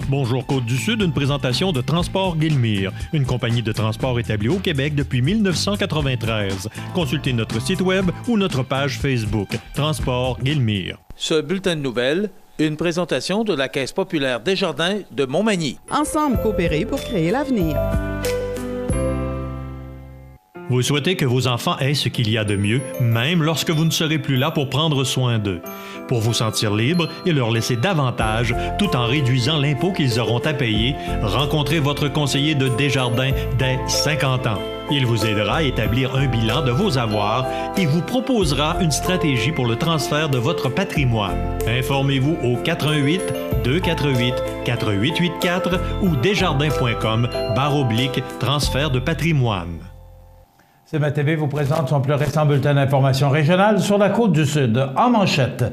Bonjour Côte-du-Sud, une présentation de Transport Guillemire, une compagnie de transport établie au Québec depuis 1993. Consultez notre site web ou notre page Facebook, Transport Guillemire. Ce bulletin de nouvelles, une présentation de la Caisse populaire Desjardins de Montmagny. Ensemble coopérer pour créer l'avenir. Vous souhaitez que vos enfants aient ce qu'il y a de mieux, même lorsque vous ne serez plus là pour prendre soin d'eux. Pour vous sentir libre et leur laisser davantage, tout en réduisant l'impôt qu'ils auront à payer, rencontrez votre conseiller de Desjardins dès 50 ans. Il vous aidera à établir un bilan de vos avoirs et vous proposera une stratégie pour le transfert de votre patrimoine. Informez-vous au 88 248 4884 ou desjardins.com/transfert de patrimoine. CMA-TV vous présente son plus récent bulletin d'information régionale sur la Côte-du-Sud. En manchette,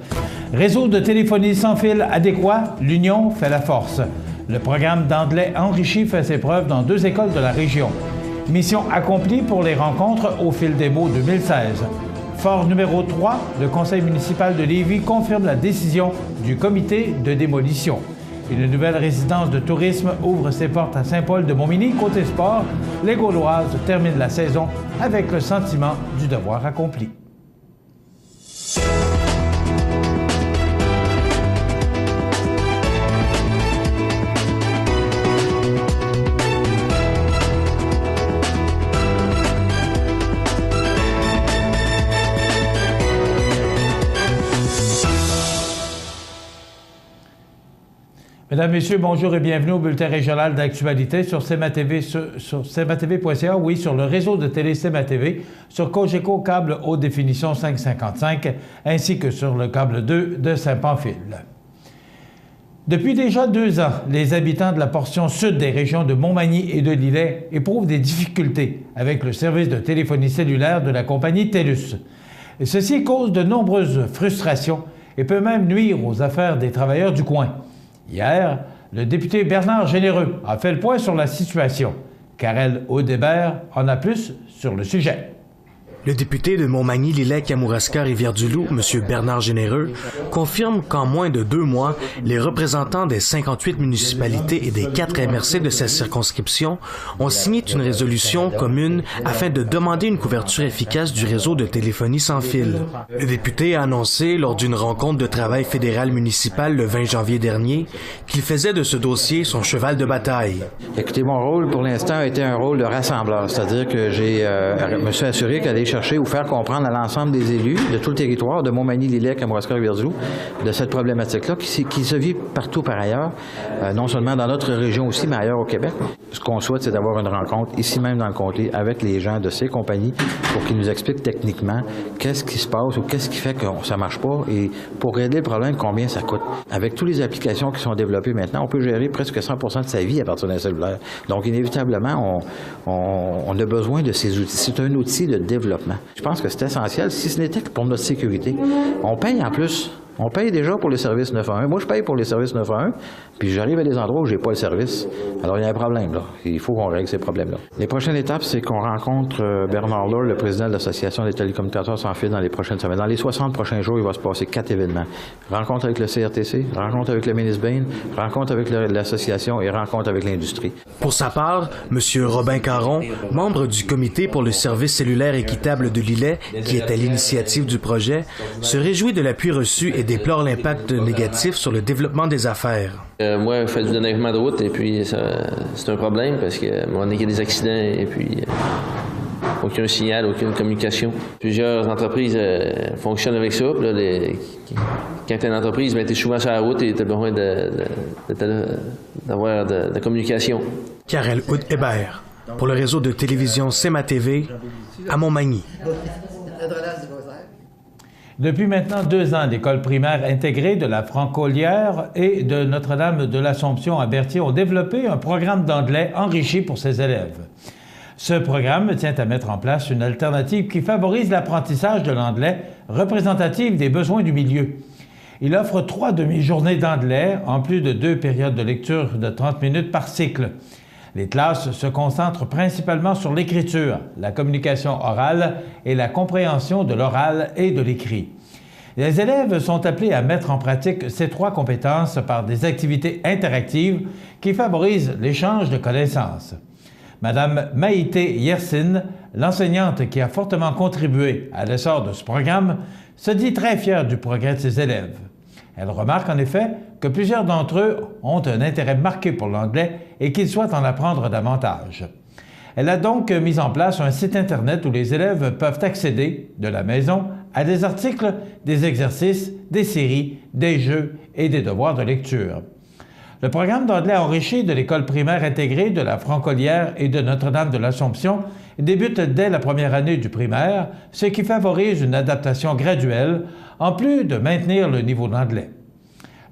réseau de téléphonie sans fil adéquat, l'union fait la force. Le programme d'anglais enrichi fait ses preuves dans 2 écoles de la région. Mission accomplie pour les rencontres au fil des mots 2016. Fort numéro 3, le conseil municipal de Lévis confirme la décision du comité de démolition. Une nouvelle résidence de tourisme ouvre ses portes à Saint-Paul-de-Montmagny. Côté sport, les Gauloises terminent la saison avec le sentiment du devoir accompli. Mesdames, Messieurs, bonjour et bienvenue au bulletin régional d'actualité sur CMA-TV, sur CMA-TV.ca, oui, sur le réseau de télé CMA-TV, sur Cogeco câble haute définition 555, ainsi que sur le câble 2 de Saint-Pamphile. Depuis déjà 2 ans, les habitants de la portion sud des régions de Montmagny et de Lillet éprouvent des difficultés avec le service de téléphonie cellulaire de la compagnie TELUS. Et ceci cause de nombreuses frustrations et peut même nuire aux affaires des travailleurs du coin. Hier, le député Bernard Généreux a fait le point sur la situation. Karel Audébert en a plus sur le sujet. Le député de Montmagny-Lillet-Kamouraska-Rivière-du-Loup, M. Bernard Généreux, confirme qu'en moins de 2 mois, les représentants des 58 municipalités et des 4 MRC de sa circonscription ont signé une résolution commune afin de demander une couverture efficace du réseau de téléphonie sans fil. Le député a annoncé lors d'une rencontre de travail fédéral municipal le 20 janvier dernier qu'il faisait de ce dossier son cheval de bataille. Écoutez, mon rôle pour l'instant a été un rôle de rassembleur, c'est-à-dire que me suis assuré qu'aller chercher ou faire comprendre à l'ensemble des élus de tout le territoire de Montmagny, Lillet, Kamouraska, Rivière-du-Loup de cette problématique-là qui se vit partout par ailleurs, non seulement dans notre région aussi, mais ailleurs au Québec. Ce qu'on souhaite, c'est d'avoir une rencontre ici même dans le comté avec les gens de ces compagnies pour qu'ils nous expliquent techniquement qu'est-ce qui se passe ou qu'est-ce qui fait que ça marche pas et pour régler le problème, combien ça coûte. Avec toutes les applications qui sont développées maintenant, on peut gérer presque 100% de sa vie à partir d'un cellulaire. Donc, inévitablement, on a besoin de ces outils. C'est un outil de développement. Je pense que c'est essentiel, si ce n'était que pour notre sécurité. On paye en plus. On paye déjà pour les services 911. Moi, je paye pour les services 911, puis j'arrive à des endroits où j'ai pas le service. Alors, il y a un problème, là. Il faut qu'on règle ces problèmes-là. Les prochaines étapes, c'est qu'on rencontre Bernard Laure, le président de l'Association des télécommunicateurs sans fil, dans les prochaines semaines. Dans les 60 prochains jours, il va se passer 4 événements. Rencontre avec le CRTC, rencontre avec le ministre Bain, rencontre avec l'association et rencontre avec l'industrie. Pour sa part, M. Robin Caron, membre du comité pour le service cellulaire équitable de Lillet, qui est à l'initiative du projet, se réjouit de l'appui reçu et déplore l'impact négatif sur le développement des affaires. Moi, je fais du déneigement de route et puis c'est un problème parce que on est qu'il y a des accidents et puis aucun signal, aucune communication. Plusieurs entreprises fonctionnent avec ça. Puis là, quand tu as une entreprise, tu es souvent sur la route et tu as besoin d'avoir de la communication. Karel Audébert, pour le réseau de télévision CMA-TV à Montmagny. Depuis maintenant 2 ans, l'école primaire intégrée de la Francolière et de Notre-Dame de l'Assomption à Berthier ont développé un programme d'anglais enrichi pour ses élèves. Ce programme tient à mettre en place une alternative qui favorise l'apprentissage de l'anglais représentative des besoins du milieu. Il offre 3 demi-journées d'anglais en plus de 2 périodes de lecture de 30 minutes par cycle. Les classes se concentrent principalement sur l'écriture, la communication orale et la compréhension de l'oral et de l'écrit. Les élèves sont appelés à mettre en pratique ces 3 compétences par des activités interactives qui favorisent l'échange de connaissances. Madame Maïté Yersin, l'enseignante qui a fortement contribué à l'essor de ce programme, se dit très fière du progrès de ses élèves. Elle remarque en effet que plusieurs d'entre eux ont un intérêt marqué pour l'anglais et qu'ils souhaitent en apprendre davantage. Elle a donc mis en place un site Internet où les élèves peuvent accéder, de la maison, à des articles, des exercices, des séries, des jeux et des devoirs de lecture. Le programme d'anglais enrichi de l'école primaire intégrée de la Francolière et de Notre-Dame de l'Assomption débute dès la première année du primaire, ce qui favorise une adaptation graduelle, en plus de maintenir le niveau d'anglais.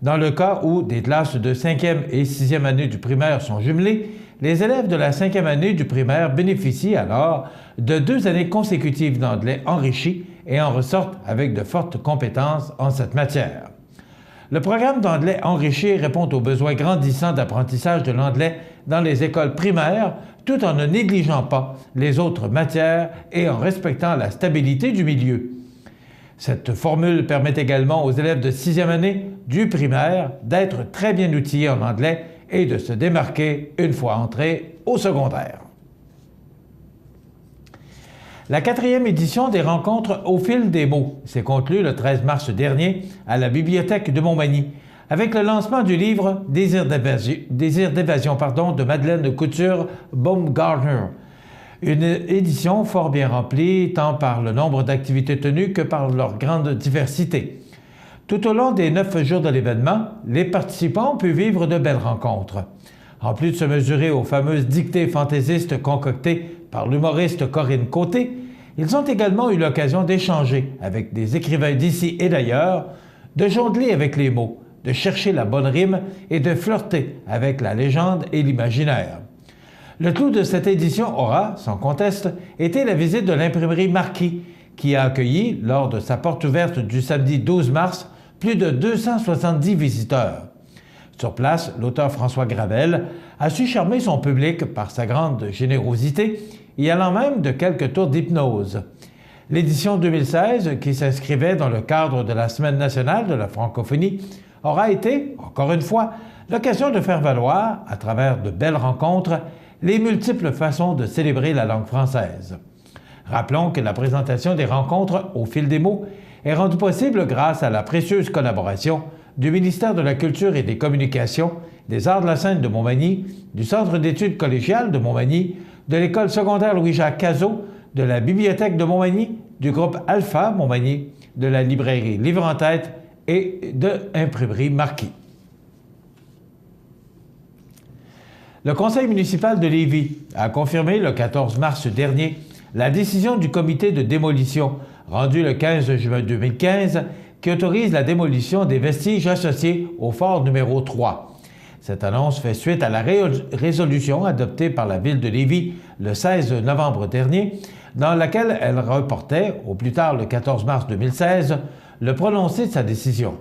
Dans le cas où des classes de 5e et 6e année du primaire sont jumelées, les élèves de la 5e année du primaire bénéficient alors de 2 années consécutives d'anglais enrichi et en ressortent avec de fortes compétences en cette matière. Le programme d'anglais enrichi répond aux besoins grandissants d'apprentissage de l'anglais dans les écoles primaires, tout en ne négligeant pas les autres matières et en respectant la stabilité du milieu. Cette formule permet également aux élèves de 6e année du primaire d'être très bien outillés en anglais et de se démarquer une fois entrés au secondaire. La 4e édition des rencontres au fil des mots s'est conclue le 13 mars dernier à la bibliothèque de Montmagny avec le lancement du livre Désir d'évasion de Madeleine Couture-Baumgartner. Une édition fort bien remplie tant par le nombre d'activités tenues que par leur grande diversité. Tout au long des 9 jours de l'événement, les participants ont pu vivre de belles rencontres. En plus de se mesurer aux fameuses dictées fantaisistes concoctées par l'humoriste Corinne Côté, ils ont également eu l'occasion d'échanger avec des écrivains d'ici et d'ailleurs, de jongler avec les mots, de chercher la bonne rime et de flirter avec la légende et l'imaginaire. Le clou de cette édition aura, sans conteste, été la visite de l'imprimerie Marquis, qui a accueilli, lors de sa porte ouverte du samedi 12 mars, plus de 270 visiteurs. Sur place, l'auteur François Gravel a su charmer son public par sa grande générosité, y allant même de quelques tours d'hypnose. L'édition 2016, qui s'inscrivait dans le cadre de la Semaine nationale de la francophonie, aura été, encore une fois, l'occasion de faire valoir, à travers de belles rencontres, les multiples façons de célébrer la langue française. Rappelons que la présentation des rencontres au fil des mots est rendue possible grâce à la précieuse collaboration du ministère de la Culture et des Communications, des Arts de la Scène de Montmagny, du Centre d'études collégiales de Montmagny, de l'École secondaire Louis-Jacques Cazot, de la Bibliothèque de Montmagny, du groupe Alpha Montmagny, de la librairie Livre en Tête et de l'imprimerie Marquis. Le conseil municipal de Lévis a confirmé le 14 mars dernier la décision du comité de démolition rendue le 15 juin 2015 qui autorise la démolition des vestiges associés au fort numéro 3. Cette annonce fait suite à la résolution adoptée par la ville de Lévis le 16 novembre dernier, dans laquelle elle reportait, au plus tard le 14 mars 2016, le prononcé de sa décision.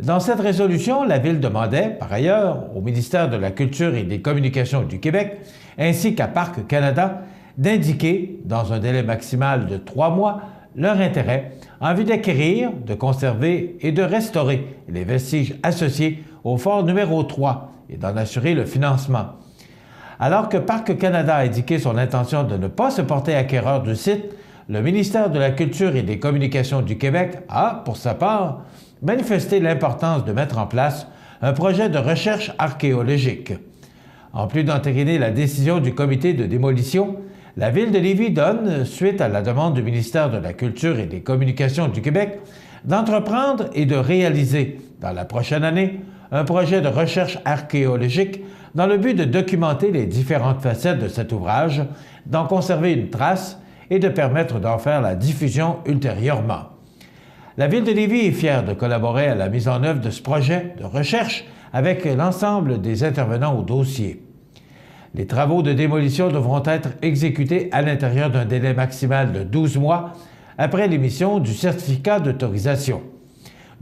Dans cette résolution, la Ville demandait, par ailleurs, au ministère de la Culture et des Communications du Québec, ainsi qu'à Parc Canada, d'indiquer, dans un délai maximal de 3 mois, leur intérêt en vue d'acquérir, de conserver et de restaurer les vestiges associés au fort numéro 3 et d'en assurer le financement. Alors que Parc Canada a indiqué son intention de ne pas se porter acquéreur du site, le ministère de la Culture et des Communications du Québec a, pour sa part, manifesté l'importance de mettre en place un projet de recherche archéologique. En plus d'entériner la décision du comité de démolition, la Ville de Lévis donne, suite à la demande du ministère de la Culture et des Communications du Québec, d'entreprendre et de réaliser, dans la prochaine année, un projet de recherche archéologique dans le but de documenter les différentes facettes de cet ouvrage, d'en conserver une trace et de permettre d'en faire la diffusion ultérieurement. La Ville de Lévis est fière de collaborer à la mise en œuvre de ce projet de recherche avec l'ensemble des intervenants au dossier. Les travaux de démolition devront être exécutés à l'intérieur d'un délai maximal de 12 mois après l'émission du certificat d'autorisation.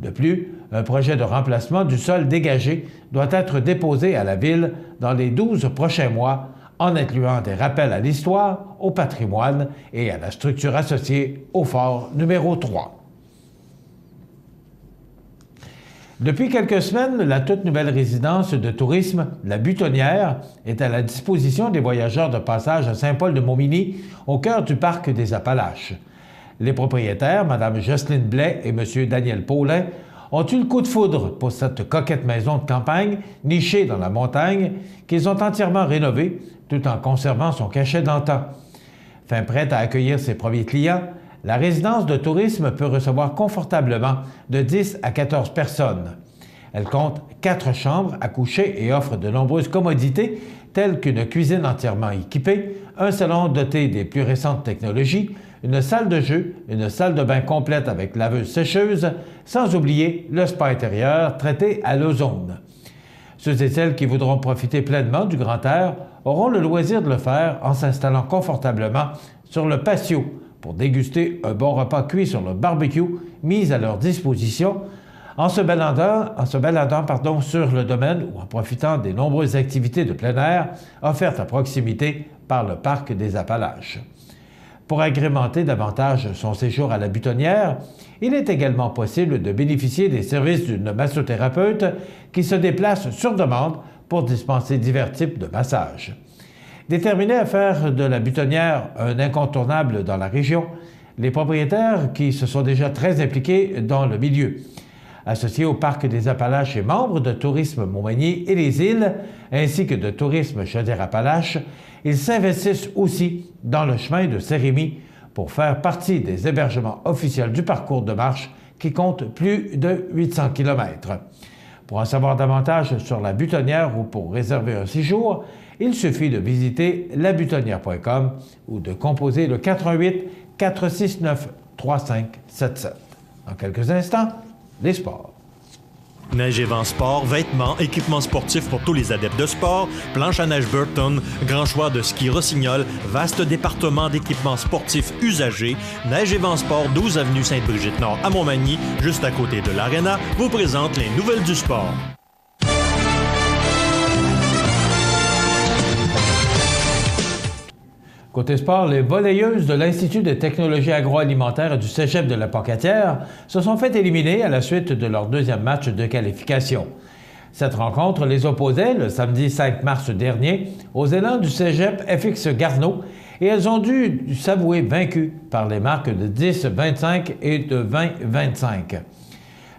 De plus, un projet de remplacement du sol dégagé doit être déposé à la Ville dans les 12 prochains mois, en incluant des rappels à l'histoire, au patrimoine et à la structure associée au fort numéro 3. Depuis quelques semaines, la toute nouvelle résidence de tourisme, la Butonnière, est à la disposition des voyageurs de passage à Saint-Paul-de-Montmagny, au cœur du parc des Appalaches. Les propriétaires, Mme Jocelyne Blais et M. Daniel Paulin, ont eu le coup de foudre pour cette coquette maison de campagne nichée dans la montagne qu'ils ont entièrement rénovée tout en conservant son cachet d'antan. Fin prête à accueillir ses premiers clients, la résidence de tourisme peut recevoir confortablement de 10 à 14 personnes. Elle compte 4 chambres à coucher et offre de nombreuses commodités telles qu'une cuisine entièrement équipée, un salon doté des plus récentes technologies, une salle de jeu, une salle de bain complète avec laveuse-sécheuse, sans oublier le spa intérieur traité à l'ozone. Ceux et celles qui voudront profiter pleinement du grand air auront le loisir de le faire en s'installant confortablement sur le patio pour déguster un bon repas cuit sur le barbecue mis à leur disposition, en se baladant sur le domaine ou en profitant des nombreuses activités de plein air offertes à proximité par le parc des Appalaches. Pour agrémenter davantage son séjour à la Butonnière, il est également possible de bénéficier des services d'une massothérapeute qui se déplace sur demande pour dispenser divers types de massages. Déterminés à faire de la Butonnière un incontournable dans la région, les propriétaires, qui se sont déjà très impliqués dans le milieu, associés au Parc des Appalaches et membres de Tourisme Montmagny et les îles, ainsi que de Tourisme Chaudière-Appalaches, ils s'investissent aussi dans le chemin de Saint-Rémy pour faire partie des hébergements officiels du parcours de marche qui compte plus de 800 km. Pour en savoir davantage sur la Butonnière ou pour réserver un séjour, il suffit de visiter labutonnière.com ou de composer le 418 469 3577. Dans quelques instants, les sports. Neige et Vent Sport, vêtements, équipements sportifs pour tous les adeptes de sport, planche à neige Burton, grand choix de ski Rossignol, vaste département d'équipements sportifs usagés, Neige et Vent Sport, 12 avenue Sainte-Brigitte-Nord à Montmagny, juste à côté de l'Arena, vous présente les nouvelles du sport. Côté sport, les volleyeuses de l'Institut de technologie agroalimentaire du Cégep de la Pocatière se sont fait éliminer à la suite de leur deuxième match de qualification. Cette rencontre les opposait le samedi 5 mars dernier aux élans du Cégep FX Garneau et elles ont dû s'avouer vaincues par les marques de 10-25 et de 20-25.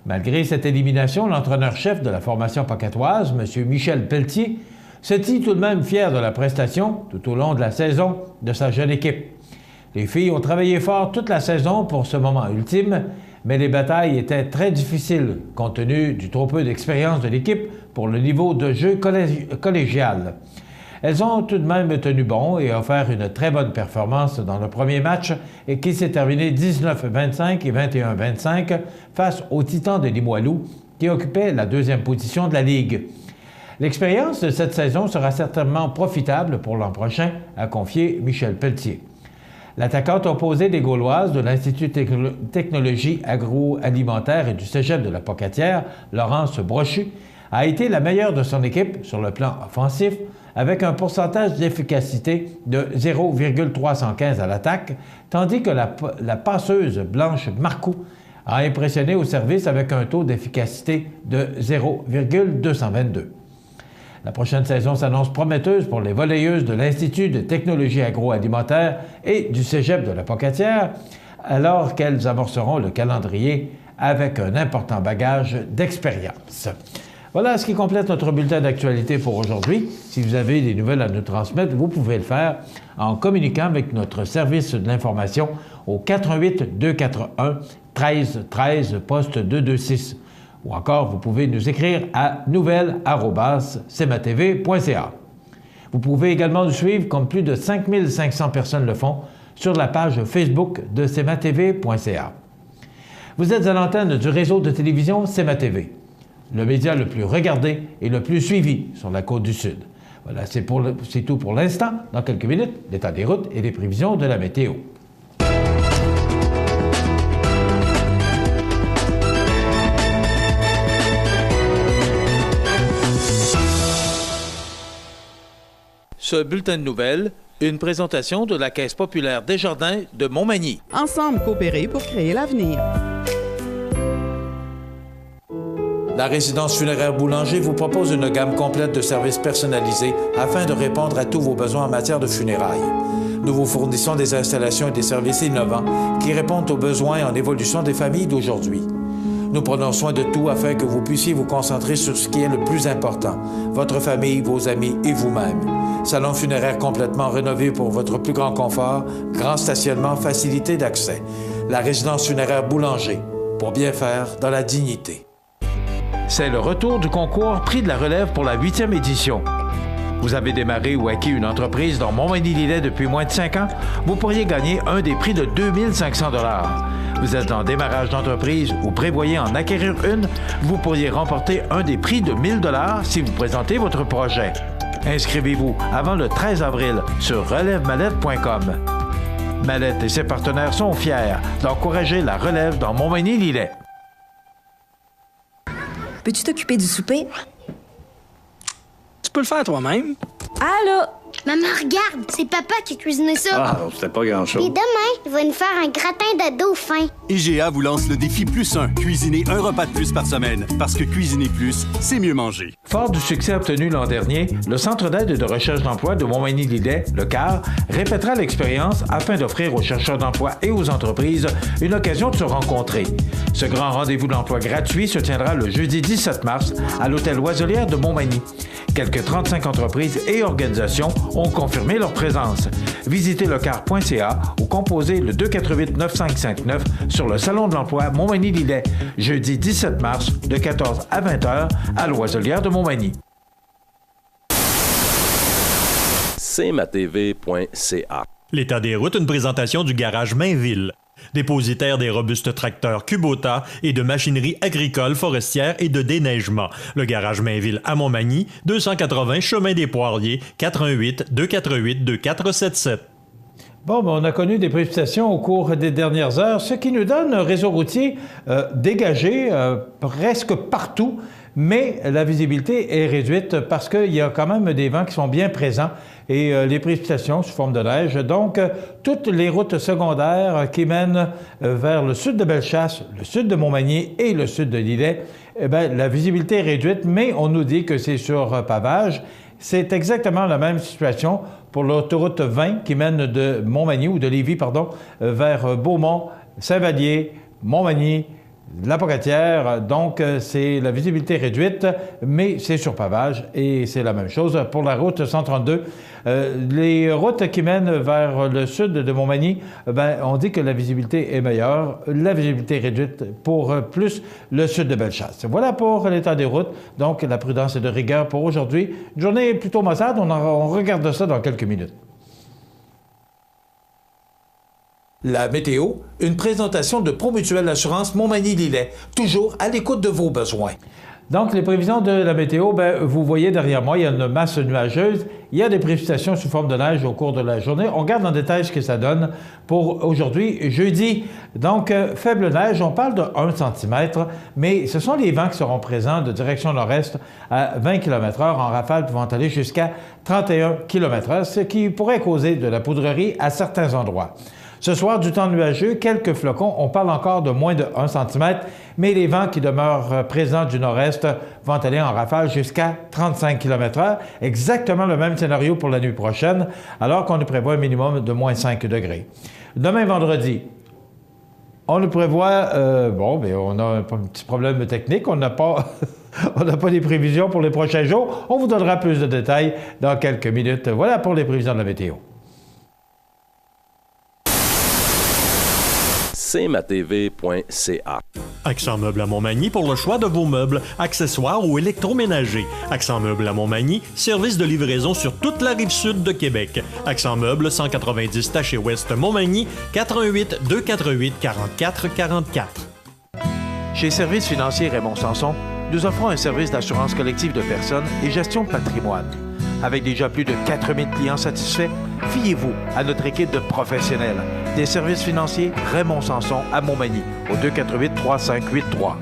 Malgré cette élimination, l'entraîneur-chef de la formation pocatoise, M. Michel Pelletier, se dit tout de même fier de la prestation tout au long de la saison de sa jeune équipe. Les filles ont travaillé fort toute la saison pour ce moment ultime, mais les batailles étaient très difficiles compte tenu du trop peu d'expérience de l'équipe pour le niveau de jeu collégial. Elles ont tout de même tenu bon et offert une très bonne performance dans le premier match et qui s'est terminé 19-25 et 21-25 face aux Titans de Limoilou qui occupaient la deuxième position de la Ligue. L'expérience de cette saison sera certainement profitable pour l'an prochain, a confié Michel Pelletier. L'attaquante opposée des Gauloises de l'Institut de technologie agroalimentaire et du Cégep de la Pocatière, Laurence Brochu, a été la meilleure de son équipe sur le plan offensif, avec un pourcentage d'efficacité de 0,315 à l'attaque, tandis que la passeuse Blanche Marcoux a impressionné au service avec un taux d'efficacité de 0,222. La prochaine saison s'annonce prometteuse pour les volleyeuses de l'Institut de technologie agroalimentaire et du Cégep de la Pocatière, alors qu'elles amorceront le calendrier avec un important bagage d'expérience. Voilà ce qui complète notre bulletin d'actualité pour aujourd'hui. Si vous avez des nouvelles à nous transmettre, vous pouvez le faire en communiquant avec notre service de l'information au 418 241 13 13 poste 226. Ou encore, vous pouvez nous écrire à nouvelles@cmatv.ca. Vous pouvez également nous suivre, comme plus de 5500 personnes le font, sur la page Facebook de cmatv.ca. Vous êtes à l'antenne du réseau de télévision CMA-TV, le média le plus regardé et le plus suivi sur la Côte-du-Sud. Voilà, c'est tout pour l'instant. Dans quelques minutes, l'état des routes et les prévisions de la météo. Ce bulletin de nouvelles, une présentation de la Caisse populaire Desjardins de Montmagny. Ensemble coopérer pour créer l'avenir. La résidence funéraire Boulanger vous propose une gamme complète de services personnalisés afin de répondre à tous vos besoins en matière de funérailles. Nous vous fournissons des installations et des services innovants qui répondent aux besoins en évolution des familles d'aujourd'hui. Nous prenons soin de tout afin que vous puissiez vous concentrer sur ce qui est le plus important, votre famille, vos amis et vous-même. Salon funéraire complètement rénové pour votre plus grand confort, grand stationnement, facilité d'accès. La résidence funéraire Boulanger, pour bien faire dans la dignité. C'est le retour du concours Prix de la relève pour la 8e édition. Vous avez démarré ou acquis une entreprise dans Montmagny-Lillet depuis moins de 5 ans? Vous pourriez gagner un des prix de 2500 $. Vous êtes en démarrage d'entreprise ou prévoyez en acquérir une? Vous pourriez remporter un des prix de 1000 $ si vous présentez votre projet. Inscrivez-vous avant le 13 avril sur relèvemallette.com. Mallette et ses partenaires sont fiers d'encourager la relève dans Montmagny-Lillet. Peux-tu t'occuper du souper? Tu peux le faire toi-même. Allô? Maman, regarde, c'est papa qui a cuisiné ça. Ah, c'était pas grand-chose. Et demain, il va nous faire un gratin de dauphin. IGA vous lance le défi +1. Cuisiner un repas de plus par semaine. Parce que cuisiner plus, c'est mieux manger. Fort du succès obtenu l'an dernier, le Centre d'aide et de recherche d'emploi de Montmagny-Lillet, le CAR, répétera l'expérience afin d'offrir aux chercheurs d'emploi et aux entreprises une occasion de se rencontrer. Ce grand rendez-vous d'emploi gratuit se tiendra le jeudi 17 mars à l'hôtel Loiselière de Montmagny. Quelques 35 entreprises et organisations ont confirmé leur présence. Visitez lecar.ca ou composez le 248-9559 sur le Salon de l'emploi Montmagny-Lillet, jeudi 17 mars de 14 à 20 h à Loiselière de Montmagny. cmatv.ca. L'état des routes, une présentation du garage Mainville. Dépositaire des robustes tracteurs Kubota et de machinerie agricole, forestière et de déneigement. Le garage Mainville à Montmagny, 280 chemin des Poiriers, 418-248-2477. Bon, on a connu des précipitations au cours des dernières heures, ce qui nous donne un réseau routier dégagé presque partout, mais la visibilité est réduite parce qu'il y a quand même des vents qui sont bien présents et les précipitations sous forme de neige. Donc, toutes les routes secondaires qui mènent vers le sud de Bellechasse, le sud de Montmagny et le sud de Lillet, eh bien, la visibilité est réduite, mais on nous dit que c'est sur pavage. C'est exactement la même situation pour l'autoroute 20 qui mène de Montmagny, ou de Lévis, pardon, vers Beaumont, Saint-Vallier, Montmagny, La Pocatière. Donc, c'est la visibilité réduite, mais c'est sur pavage et c'est la même chose pour la route 132. Les routes qui mènent vers le sud de Montmagny, on dit que la visibilité est meilleure. La visibilité est réduite pour plus le sud de Bellechasse. Voilà pour l'état des routes. Donc, la prudence est de rigueur pour aujourd'hui. Une journée plutôt maussade. On regarde ça dans quelques minutes. La météo, une présentation de Promutuelle Assurance Montmagny-Lillet, toujours à l'écoute de vos besoins. Donc, les prévisions de la météo, vous voyez derrière moi, il y a une masse nuageuse. Il y a des précipitations sous forme de neige au cours de la journée. On regarde en détail ce que ça donne pour aujourd'hui, jeudi. Donc, faible neige, on parle de 1 cm, mais ce sont les vents qui seront présents de direction nord-est à 20 km/h en rafale pouvant aller jusqu'à 31 km/h, ce qui pourrait causer de la poudrerie à certains endroits. Ce soir, du temps nuageux, quelques flocons. On parle encore de moins de 1 cm, mais les vents qui demeurent présents du nord-est vont aller en rafale jusqu'à 35 km/h. Exactement le même scénario pour la nuit prochaine, alors qu'on nous prévoit un minimum de moins 5 degrés. Demain, vendredi, on nous prévoit... on a un petit problème technique. On n'a pas... On n'a pas les prévisions pour les prochains jours. On vous donnera plus de détails dans quelques minutes. Voilà pour les prévisions de la météo. cmatv.ca. Accent Meubles à Montmagny pour le choix de vos meubles, accessoires ou électroménagers. Accent Meubles à Montmagny, service de livraison sur toute la rive sud de Québec. Accent Meubles, 190 Taché Ouest Montmagny, 418-248-4444. Chez Services financiers Raymond Sanson, nous offrons un service d'assurance collective de personnes et gestion de patrimoine. Avec déjà plus de 4000 clients satisfaits, fiez-vous à notre équipe de professionnels des services financiers Raymond Sanson à Montmagny au 248-3583.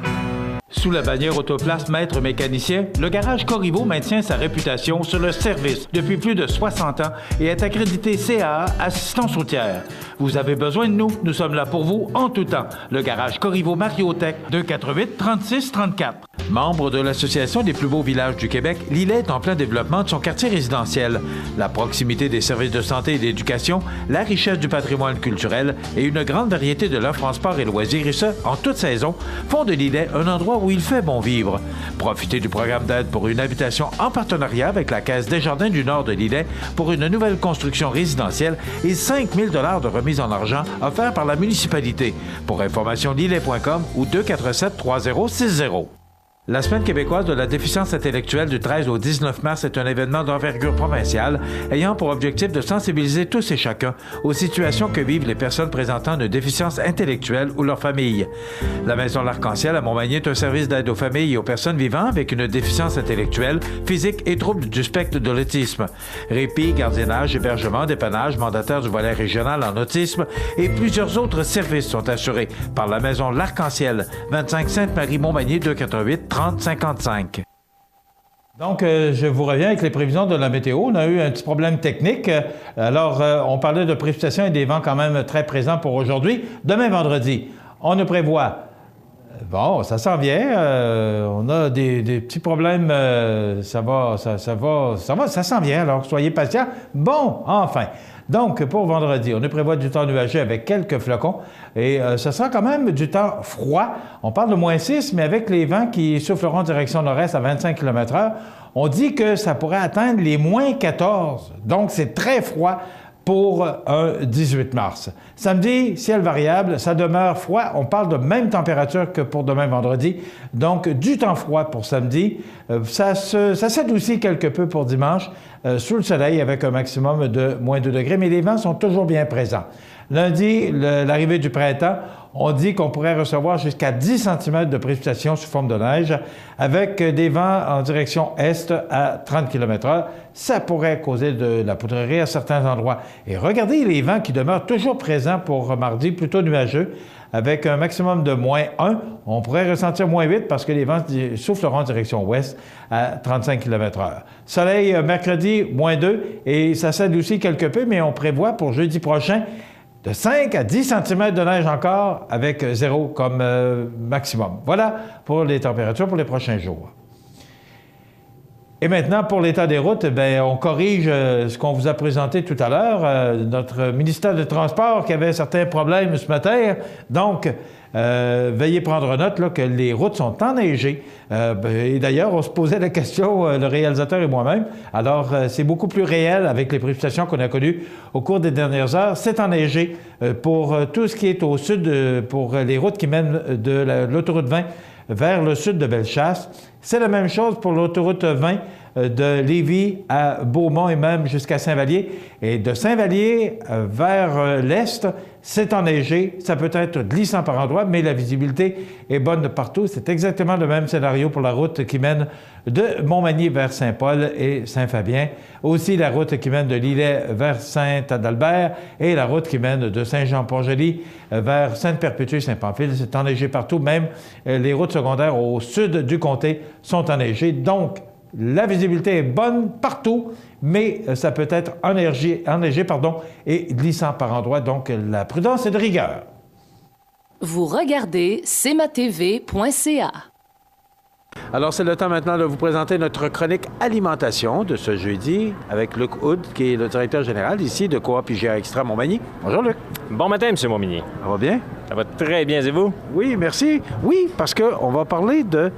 Sous la bannière Autoplace Maître Mécanicien, le garage Corriveau maintient sa réputation sur le service depuis plus de 60 ans et est accrédité CAA Assistance routière. Vous avez besoin de nous, nous sommes là pour vous en tout temps. Le garage Corriveau Mariotech 248-3634. Membre de l'Association des plus beaux villages du Québec, Lillet est en plein développement de son quartier résidentiel. La proximité des services de santé et d'éducation, la richesse du patrimoine culturel et une grande variété de l'offre en sport et loisirs, et ce, en toute saison, font de Lillet un endroit où il fait bon vivre. Profitez du programme d'aide pour une habitation en partenariat avec la Caisse Desjardins du Nord de Lillet pour une nouvelle construction résidentielle et 5 000 $ de remise en argent offerts par la municipalité. Pour information, lillet.com ou 247-3060. La Semaine québécoise de la déficience intellectuelle du 13 au 19 mars est un événement d'envergure provinciale ayant pour objectif de sensibiliser tous et chacun aux situations que vivent les personnes présentant une déficience intellectuelle ou leurs familles. La Maison L'Arc-en-Ciel à Montmagny est un service d'aide aux familles et aux personnes vivant avec une déficience intellectuelle, physique et troubles du spectre de l'autisme. Répit, gardiennage, hébergement, dépannage, mandataire du volet régional en autisme et plusieurs autres services sont assurés par la Maison L'Arc-en-Ciel, 25 Sainte-Marie-Montmagny, 248-3055. Donc, je vous reviens avec les prévisions de la météo. On a eu un petit problème technique. Alors, on parlait de précipitations et des vents quand même très présents pour aujourd'hui. Demain, vendredi, on ne prévoit... Bon, ça s'en vient. On a des petits problèmes. Ça s'en vient. Alors, soyez patients. Bon, enfin. Donc, pour vendredi, on prévoit du temps nuageux avec quelques flocons et ce sera quand même du temps froid. On parle de -6, mais avec les vents qui souffleront en direction nord-est à 25 km/h, on dit que ça pourrait atteindre les -14. Donc, c'est très froid pour un 18 mars. Samedi, ciel variable, ça demeure froid. On parle de même température que pour demain vendredi. Donc, du temps froid pour samedi. Ça s'adoucit quelque peu pour dimanche, sous le soleil avec un maximum de -2 degrés, mais les vents sont toujours bien présents. Lundi, l'arrivée du printemps, on dit qu'on pourrait recevoir jusqu'à 10 cm de précipitations sous forme de neige avec des vents en direction est à 30 km/h. Ça pourrait causer de la poudrerie à certains endroits. Et regardez les vents qui demeurent toujours présents pour mardi, plutôt nuageux, avec un maximum de -1. On pourrait ressentir -8 parce que les vents souffleront en direction ouest à 35 km/h. Soleil mercredi, -2 et ça s'adoucit quelque peu, mais on prévoit pour jeudi prochain de 5 à 10 cm de neige encore, avec 0 comme maximum. Voilà pour les températures pour les prochains jours. Et maintenant, pour l'état des routes, bien, on corrige ce qu'on vous a présenté tout à l'heure. Notre ministère des Transports qui avait certains problèmes ce matin. Donc, veuillez prendre note là, que les routes sont enneigées. Et d'ailleurs, on se posait la question, le réalisateur et moi-même. Alors, c'est beaucoup plus réel avec les précipitations qu'on a connues au cours des dernières heures. C'est enneigé pour tout ce qui est au sud, pour les routes qui mènent de l'autoroute 20 vers le sud de Bellechasse. C'est la même chose pour l'autoroute 20 de Lévis à Beaumont et même jusqu'à Saint-Vallier. Et de Saint-Vallier vers l'est, c'est enneigé. Ça peut être glissant par endroits, mais la visibilité est bonne de partout. C'est exactement le même scénario pour la route qui mène de Montmagny vers Saint-Paul et Saint-Fabien. Aussi la route qui mène de Lillet vers Saint-Adalbert et la route qui mène de Saint-Jean-Port-Joli vers Sainte-Perpétue et Saint-Pamphile. C'est enneigé partout. Même les routes secondaires au sud du comté sont enneigées. Donc, la visibilité est bonne partout, mais ça peut être enneigé et glissant par endroits. Donc, la prudence est de rigueur. Vous regardez cmatv.ca. Alors, c'est le temps maintenant de vous présenter notre chronique alimentation de ce jeudi avec Luc Hood, qui est le directeur général ici de Coop IGA Extra Montmagny. Bonjour, Luc. Bon matin, M. Montmagny. Ça va bien? Ça va très bien, et vous? Oui, merci. Oui, parce qu'on va parler de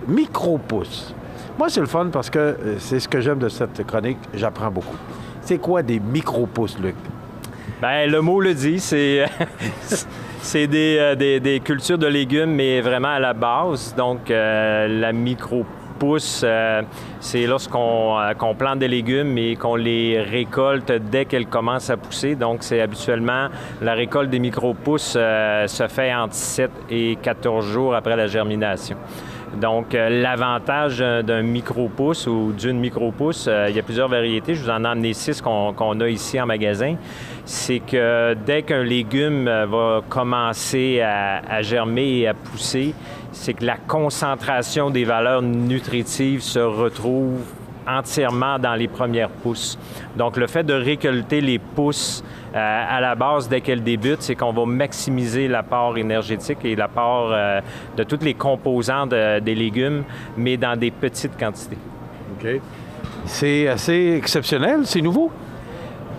micro-pousses. Moi, c'est le fun parce que c'est ce que j'aime de cette chronique. J'apprends beaucoup. C'est quoi des micro-pousses, Luc? Bien, le mot le dit, c'est des cultures de légumes, mais vraiment à la base. Donc, la micro-pousse, c'est lorsqu'on plante des légumes et qu'on les récolte dès qu'elles commencent à pousser. Donc, c'est habituellement, la récolte des micro-pousses se fait entre 7 et 14 jours après la germination. Donc, l'avantage d'un micro-pousse ou d'une micro-pousse, il y a plusieurs variétés. Je vous en ai amené 6 qu'on a ici en magasin. C'est que dès qu'un légume va commencer à germer et à pousser, c'est que la concentration des valeurs nutritives se retrouve entièrement dans les premières pousses. Donc, le fait de récolter les pousses à la base dès qu'elles débutent, c'est qu'on va maximiser l'apport énergétique et l'apport de toutes les composantes des légumes, mais dans des petites quantités. OK. C'est assez exceptionnel, c'est nouveau?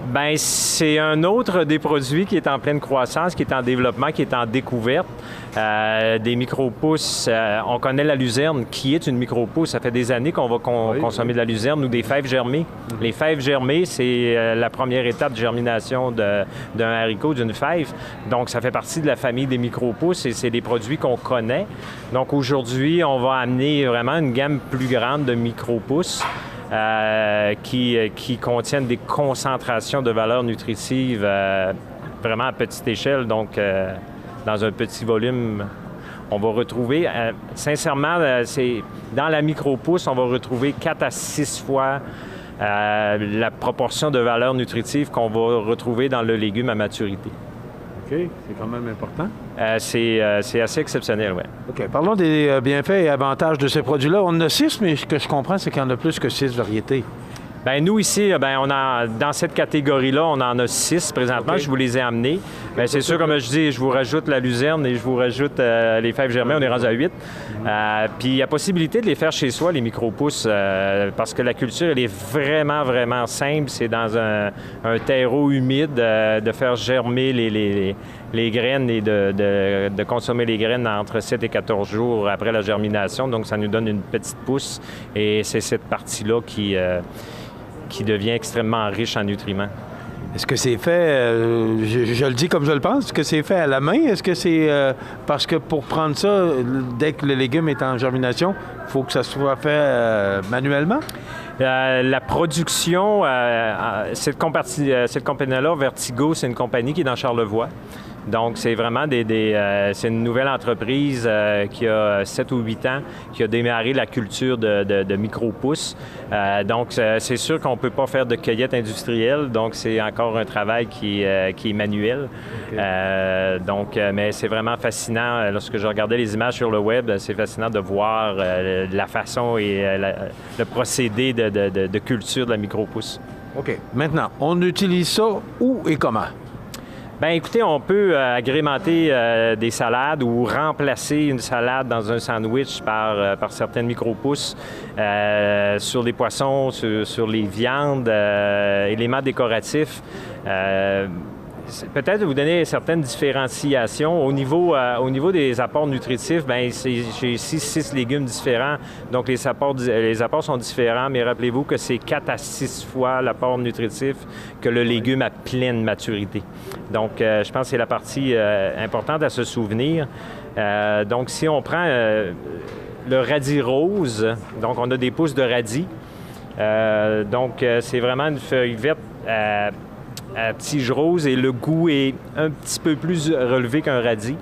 Bien, c'est un autre des produits qui est en pleine croissance, qui est en développement, qui est en découverte. Des micro-pousses, on connaît la luzerne, qui est une micro-pousse. Ça fait des années qu'on va consommer de la luzerne ou des fèves germées. Les fèves germées, c'est la première étape de germination d'un haricot, d'une fève. Donc, ça fait partie de la famille des micro-pousses et c'est des produits qu'on connaît. Donc, aujourd'hui, on va amener vraiment une gamme plus grande de micro-pousses. Qui contiennent des concentrations de valeurs nutritives vraiment à petite échelle, donc dans un petit volume. On va retrouver, sincèrement, dans la micro-pousse, on va retrouver 4 à 6 fois la proportion de valeurs nutritives qu'on va retrouver dans le légume à maturité. OK, c'est quand même important. C'est assez exceptionnel, oui. OK, parlons des bienfaits et avantages de ces produits-là. On en a 6, mais ce que je comprends, c'est qu'il y en a plus que 6 variétés. Bien, nous, ici, on a, dans cette catégorie-là, on en a 6 présentement. Okay. Je vous les ai amenés. Bien, c'est sûr, comme je dis, je vous rajoute la luzerne et je vous rajoute les fèves germées. On est rendu à 8. Puis, il y a possibilité de les faire chez soi, les micro-pousses, parce que la culture, elle est vraiment, vraiment simple. C'est dans un terreau humide de faire germer les graines et de consommer les graines entre 7 et 14 jours après la germination. Donc, ça nous donne une petite pousse. Et c'est cette partie-là qui devient extrêmement riche en nutriments. Est-ce que c'est fait, je le dis comme je le pense, est-ce que c'est fait à la main? Est-ce que c'est parce que pour prendre ça, dès que le légume est en germination, il faut que ça soit fait manuellement? La production, cette compagnie-là, Vertigo, c'est une compagnie qui est dans Charlevoix. Donc, c'est vraiment c'est une nouvelle entreprise qui a 7 ou 8 ans, qui a démarré la culture de micro-pousses. Donc, c'est sûr qu'on ne peut pas faire de cueillette industrielle, donc c'est encore un travail qui est manuel. Okay. Mais c'est vraiment fascinant. Lorsque je regardais les images sur le web, c'est fascinant de voir la façon et le procédé de culture de la micro-pousse. OK. Maintenant, on utilise ça où et comment? Bien, écoutez, on peut agrémenter des salades ou remplacer une salade dans un sandwich par certaines micro-pousses sur les poissons, sur les viandes, éléments décoratifs. Peut-être vous donner certaines différenciations. Au niveau des apports nutritifs, bien, j'ai ici 6 légumes différents, donc les apports sont différents, mais rappelez-vous que c'est 4 à 6 fois l'apport nutritif que le légume à pleine maturité. Donc, je pense que c'est la partie importante à se souvenir. Donc, si on prend le radis rose, donc on a des pousses de radis. Donc, c'est vraiment une feuille verte à tige rose et le goût est un petit peu plus relevé qu'un radis.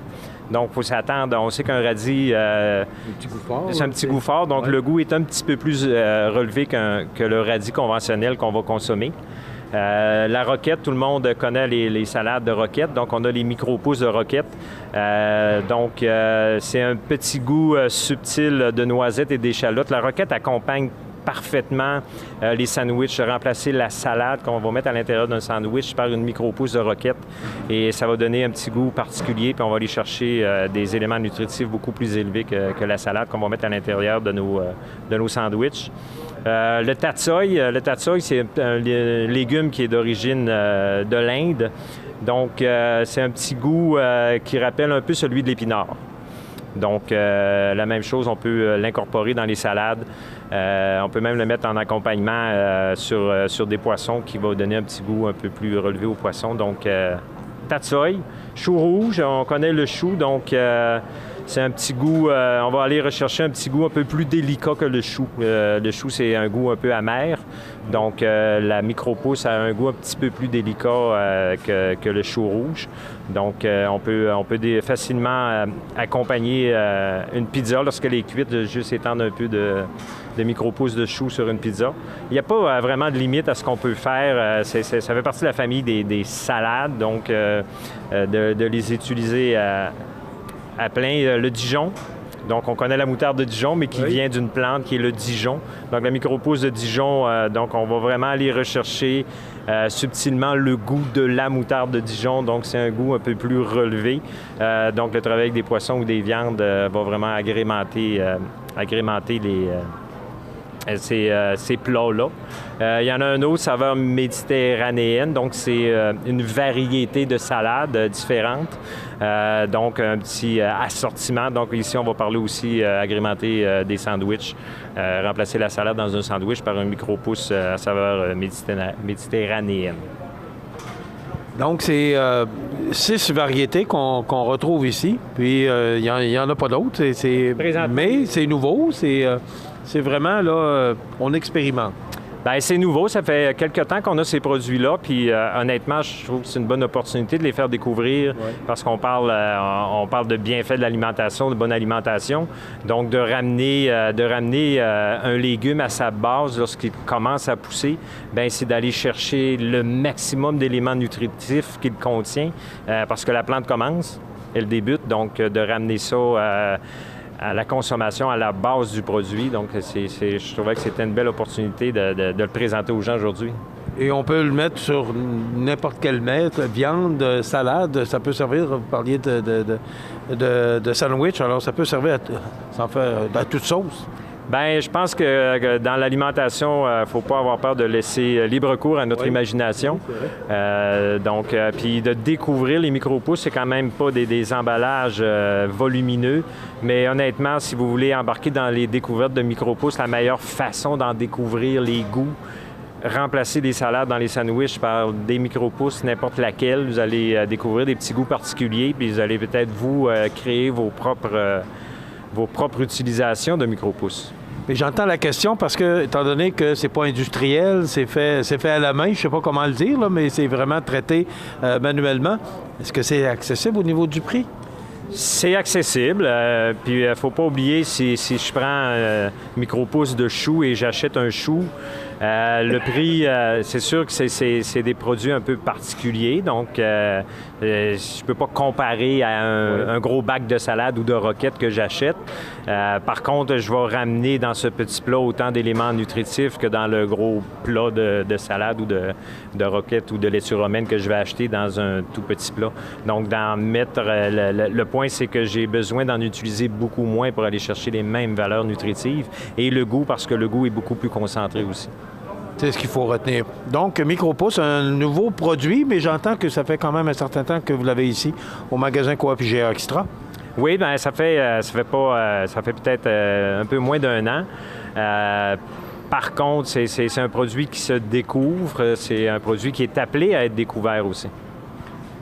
Donc, il faut s'attendre. On sait qu'un radis, c'est un petit goût fort. Donc, le goût est un petit peu plus relevé que le radis conventionnel qu'on va consommer. La roquette, tout le monde connaît les salades de roquette. Donc, on a les micro-pousses de roquette. Donc, c'est un petit goût subtil de noisettes et d'échalotes. La roquette accompagne parfaitement les sandwichs, remplacer la salade qu'on va mettre à l'intérieur d'un sandwich par une micro-pousse de roquette et ça va donner un petit goût particulier puis on va aller chercher des éléments nutritifs beaucoup plus élevés que la salade qu'on va mettre à l'intérieur de nos sandwichs. Le tatsoi, c'est un légume qui est d'origine de l'Inde, donc c'est un petit goût qui rappelle un peu celui de l'épinard. Donc, la même chose, on peut l'incorporer dans les salades. On peut même le mettre en accompagnement sur des poissons qui va donner un petit goût un peu plus relevé aux poissons. Donc, tatsoi, chou rouge, on connaît le chou, donc c'est un petit goût, on va aller rechercher un petit goût un peu plus délicat que le chou. Le chou, c'est un goût un peu amer, donc la micro-pousse a un goût un petit peu plus délicat que le chou rouge. Donc, on peut facilement accompagner une pizza lorsqu'elle est cuite, juste étendre un peu de micro-pousses de chou sur une pizza. Il n'y a pas vraiment de limite à ce qu'on peut faire. Ça fait partie de la famille des salades, donc de les utiliser à plein. Le Dijon, Donc, on connaît la moutarde de Dijon, mais qui vient d'une plante qui est le Dijon. Donc, la micropousse de Dijon, donc on va vraiment aller rechercher subtilement le goût de la moutarde de Dijon. Donc, c'est un goût un peu plus relevé. Donc, le travail avec des poissons ou des viandes va vraiment agrémenter ces plats-là. Il y en a un autre, saveur méditerranéenne, donc c'est une variété de salades différentes. Donc, un petit assortiment. Donc, ici, on va parler aussi agrémenter des sandwichs, remplacer la salade dans un sandwich par un micro-pouce à saveur méditerranéenne. Donc, c'est 6 variétés qu'on retrouve ici, puis il n'y en a pas d'autres. Mais c'est nouveau, c'est vraiment, là, on expérimente. Bien, c'est nouveau. Ça fait quelques temps qu'on a ces produits-là. Puis, honnêtement, je trouve que c'est une bonne opportunité de les faire découvrir parce qu'on parle de bienfaits de l'alimentation, de bonne alimentation. Donc, de ramener un légume à sa base lorsqu'il commence à pousser, bien, c'est d'aller chercher le maximum d'éléments nutritifs qu'il contient parce que la plante commence, elle débute. Donc, de ramener ça à la consommation, à la base du produit. Donc, je trouvais que c'était une belle opportunité de le présenter aux gens aujourd'hui. Et on peut le mettre sur n'importe quel mets, viande, salade, ça peut servir, vous parliez de sandwich, alors ça peut servir à toute sauce. Bien, je pense que dans l'alimentation, il ne faut pas avoir peur de laisser libre cours à notre imagination. Puis de découvrir les micro-pousses, c'est quand même pas des emballages volumineux. Mais honnêtement, si vous voulez embarquer dans les découvertes de micro-pousses, la meilleure façon d'en découvrir les goûts, remplacer des salades dans les sandwichs par des micro-pousses, n'importe laquelle, vous allez découvrir des petits goûts particuliers, puis vous allez peut-être vous créer vos propres utilisations de micro-pousses. Mais j'entends la question parce que, étant donné que c'est pas industriel, c'est fait à la main, je sais pas comment le dire, là, mais c'est vraiment traité manuellement. Est-ce que c'est accessible au niveau du prix? C'est accessible. Puis il ne faut pas oublier, si je prends un micro-pouce de chou et j'achète un chou, le prix, c'est sûr que c'est des produits un peu particuliers. Donc, je ne peux pas comparer à un gros bac de salade ou de roquette que j'achète. Par contre, je vais ramener dans ce petit plat autant d'éléments nutritifs que dans le gros plat de salade ou de roquette ou de laitue romaine que je vais acheter dans un tout petit plat. Donc, le point, c'est que j'ai besoin d'en utiliser beaucoup moins pour aller chercher les mêmes valeurs nutritives et le goût, parce que le goût est beaucoup plus concentré aussi. C'est ce qu'il faut retenir. Donc, micro-pousse, un nouveau produit, mais j'entends que ça fait quand même un certain temps que vous l'avez ici au magasin Coop IGA Extra. Oui, bien, ça fait peut-être un peu moins d'un an. Par contre, c'est un produit qui se découvre. C'est un produit qui est appelé à être découvert aussi.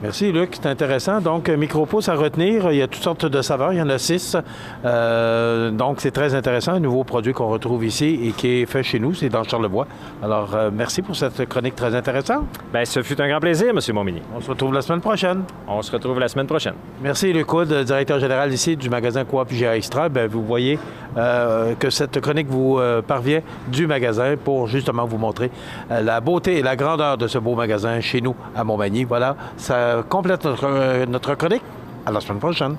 Merci, Luc. C'est intéressant. Donc, micro-pousse à retenir. Il y a toutes sortes de saveurs. Il y en a 6. Donc, c'est très intéressant. Un nouveau produit qu'on retrouve ici et qui est fait chez nous. C'est dans Charlevoix. Alors, merci pour cette chronique très intéressante. Bien, ce fut un grand plaisir, M. Montmigny. On se retrouve la semaine prochaine. On se retrouve la semaine prochaine. Merci, Luc Wood, directeur général ici du magasin Coop IGA Extra. Bien, vous voyez que cette chronique vous parvient du magasin pour justement vous montrer la beauté et la grandeur de ce beau magasin chez nous à Montmagny. Voilà, ça complète notre chronique. À la semaine prochaine.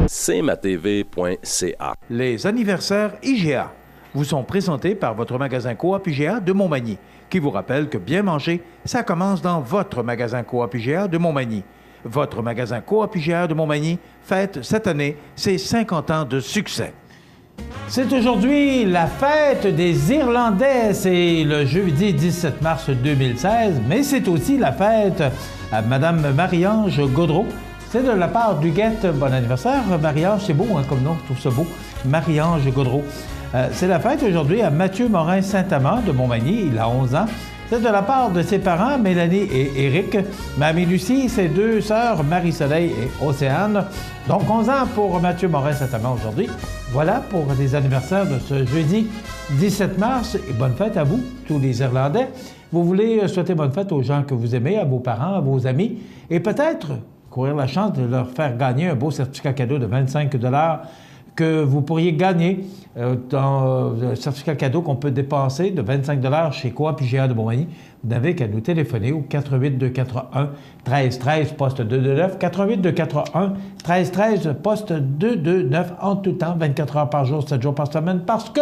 cmatv.ca. Les anniversaires IGA vous sont présentés par votre magasin Coop IGA de Montmagny, qui vous rappelle que bien manger, ça commence dans votre magasin Coop IGA de Montmagny. Votre magasin Coop IGA de Montmagny fête cette année ses 50 ans de succès. C'est aujourd'hui la fête des Irlandais. C'est le jeudi 17 mars 2016, mais c'est aussi la fête à Mme Marie-Ange Gaudreau. C'est de la part du Guette. Bon anniversaire, Marie-Ange. C'est beau, hein, comme nom, je trouve ça beau. Marie-Ange Gaudreau. C'est la fête aujourd'hui à Mathieu Morin-Saint-Amand de Montmagny. Il a 11 ans. C'est de la part de ses parents, Mélanie et Éric, Mamie Lucie, ses deux sœurs, Marie-Soleil et Océane. Donc, 11 ans pour Mathieu Morin-Saint-Amand aujourd'hui. Voilà pour les anniversaires de ce jeudi 17 mars. Et bonne fête à vous, tous les Irlandais. Vous voulez souhaiter bonne fête aux gens que vous aimez, à vos parents, à vos amis, et peut-être courir la chance de leur faire gagner un beau certificat cadeau de 25 $ que vous pourriez gagner dans un certificat cadeau qu'on peut dépenser de 25 $ chez Coop IGA de Montmagny. Vous n'avez qu'à nous téléphoner au 88-241-1313, poste 229, 88-241-1313, poste 229, en tout temps, 24 heures par jour, 7 jours par semaine, parce que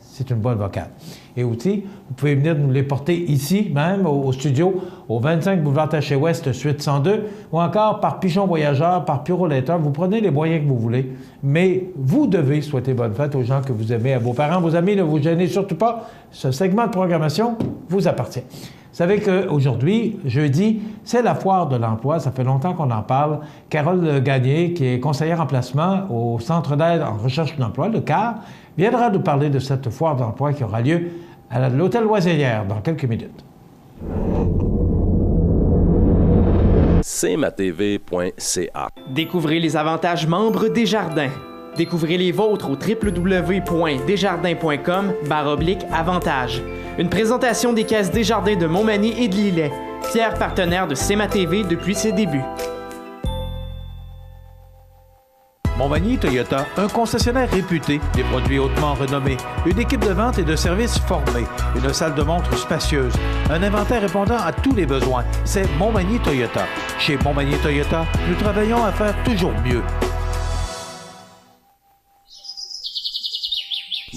c'est une boîte vocale. Et aussi, vous pouvez venir nous les porter ici, même, au studio, au 25 boulevard Taché-Ouest, suite 102, ou encore par Pigeon Voyageur, par Puro-Letter. Vous prenez les moyens que vous voulez, mais vous devez souhaiter bonne fête aux gens que vous aimez, à vos parents, vos amis. Ne vous gênez surtout pas. Ce segment de programmation vous appartient. Vous savez qu'aujourd'hui, jeudi, c'est la foire de l'emploi. Ça fait longtemps qu'on en parle. Carole Gagné, qui est conseillère en placement au Centre d'aide en recherche d'emploi, le CAR, viendra nous parler de cette foire d'emploi qui aura lieu à l'Hôtel Loiselière dans quelques minutes. cmatv.ca. Découvrez les avantages membres Desjardins. Découvrez les vôtres au www.desjardins.com/avantages. Une présentation des caisses Desjardins de Montmagny et de Lillet, fiers partenaires de CMA-TV depuis ses débuts. Montmagny Toyota, un concessionnaire réputé, des produits hautement renommés, une équipe de vente et de services formée, une salle de montre spacieuse, un inventaire répondant à tous les besoins. C'est Montmagny Toyota. Chez Montmagny Toyota, nous travaillons à faire toujours mieux.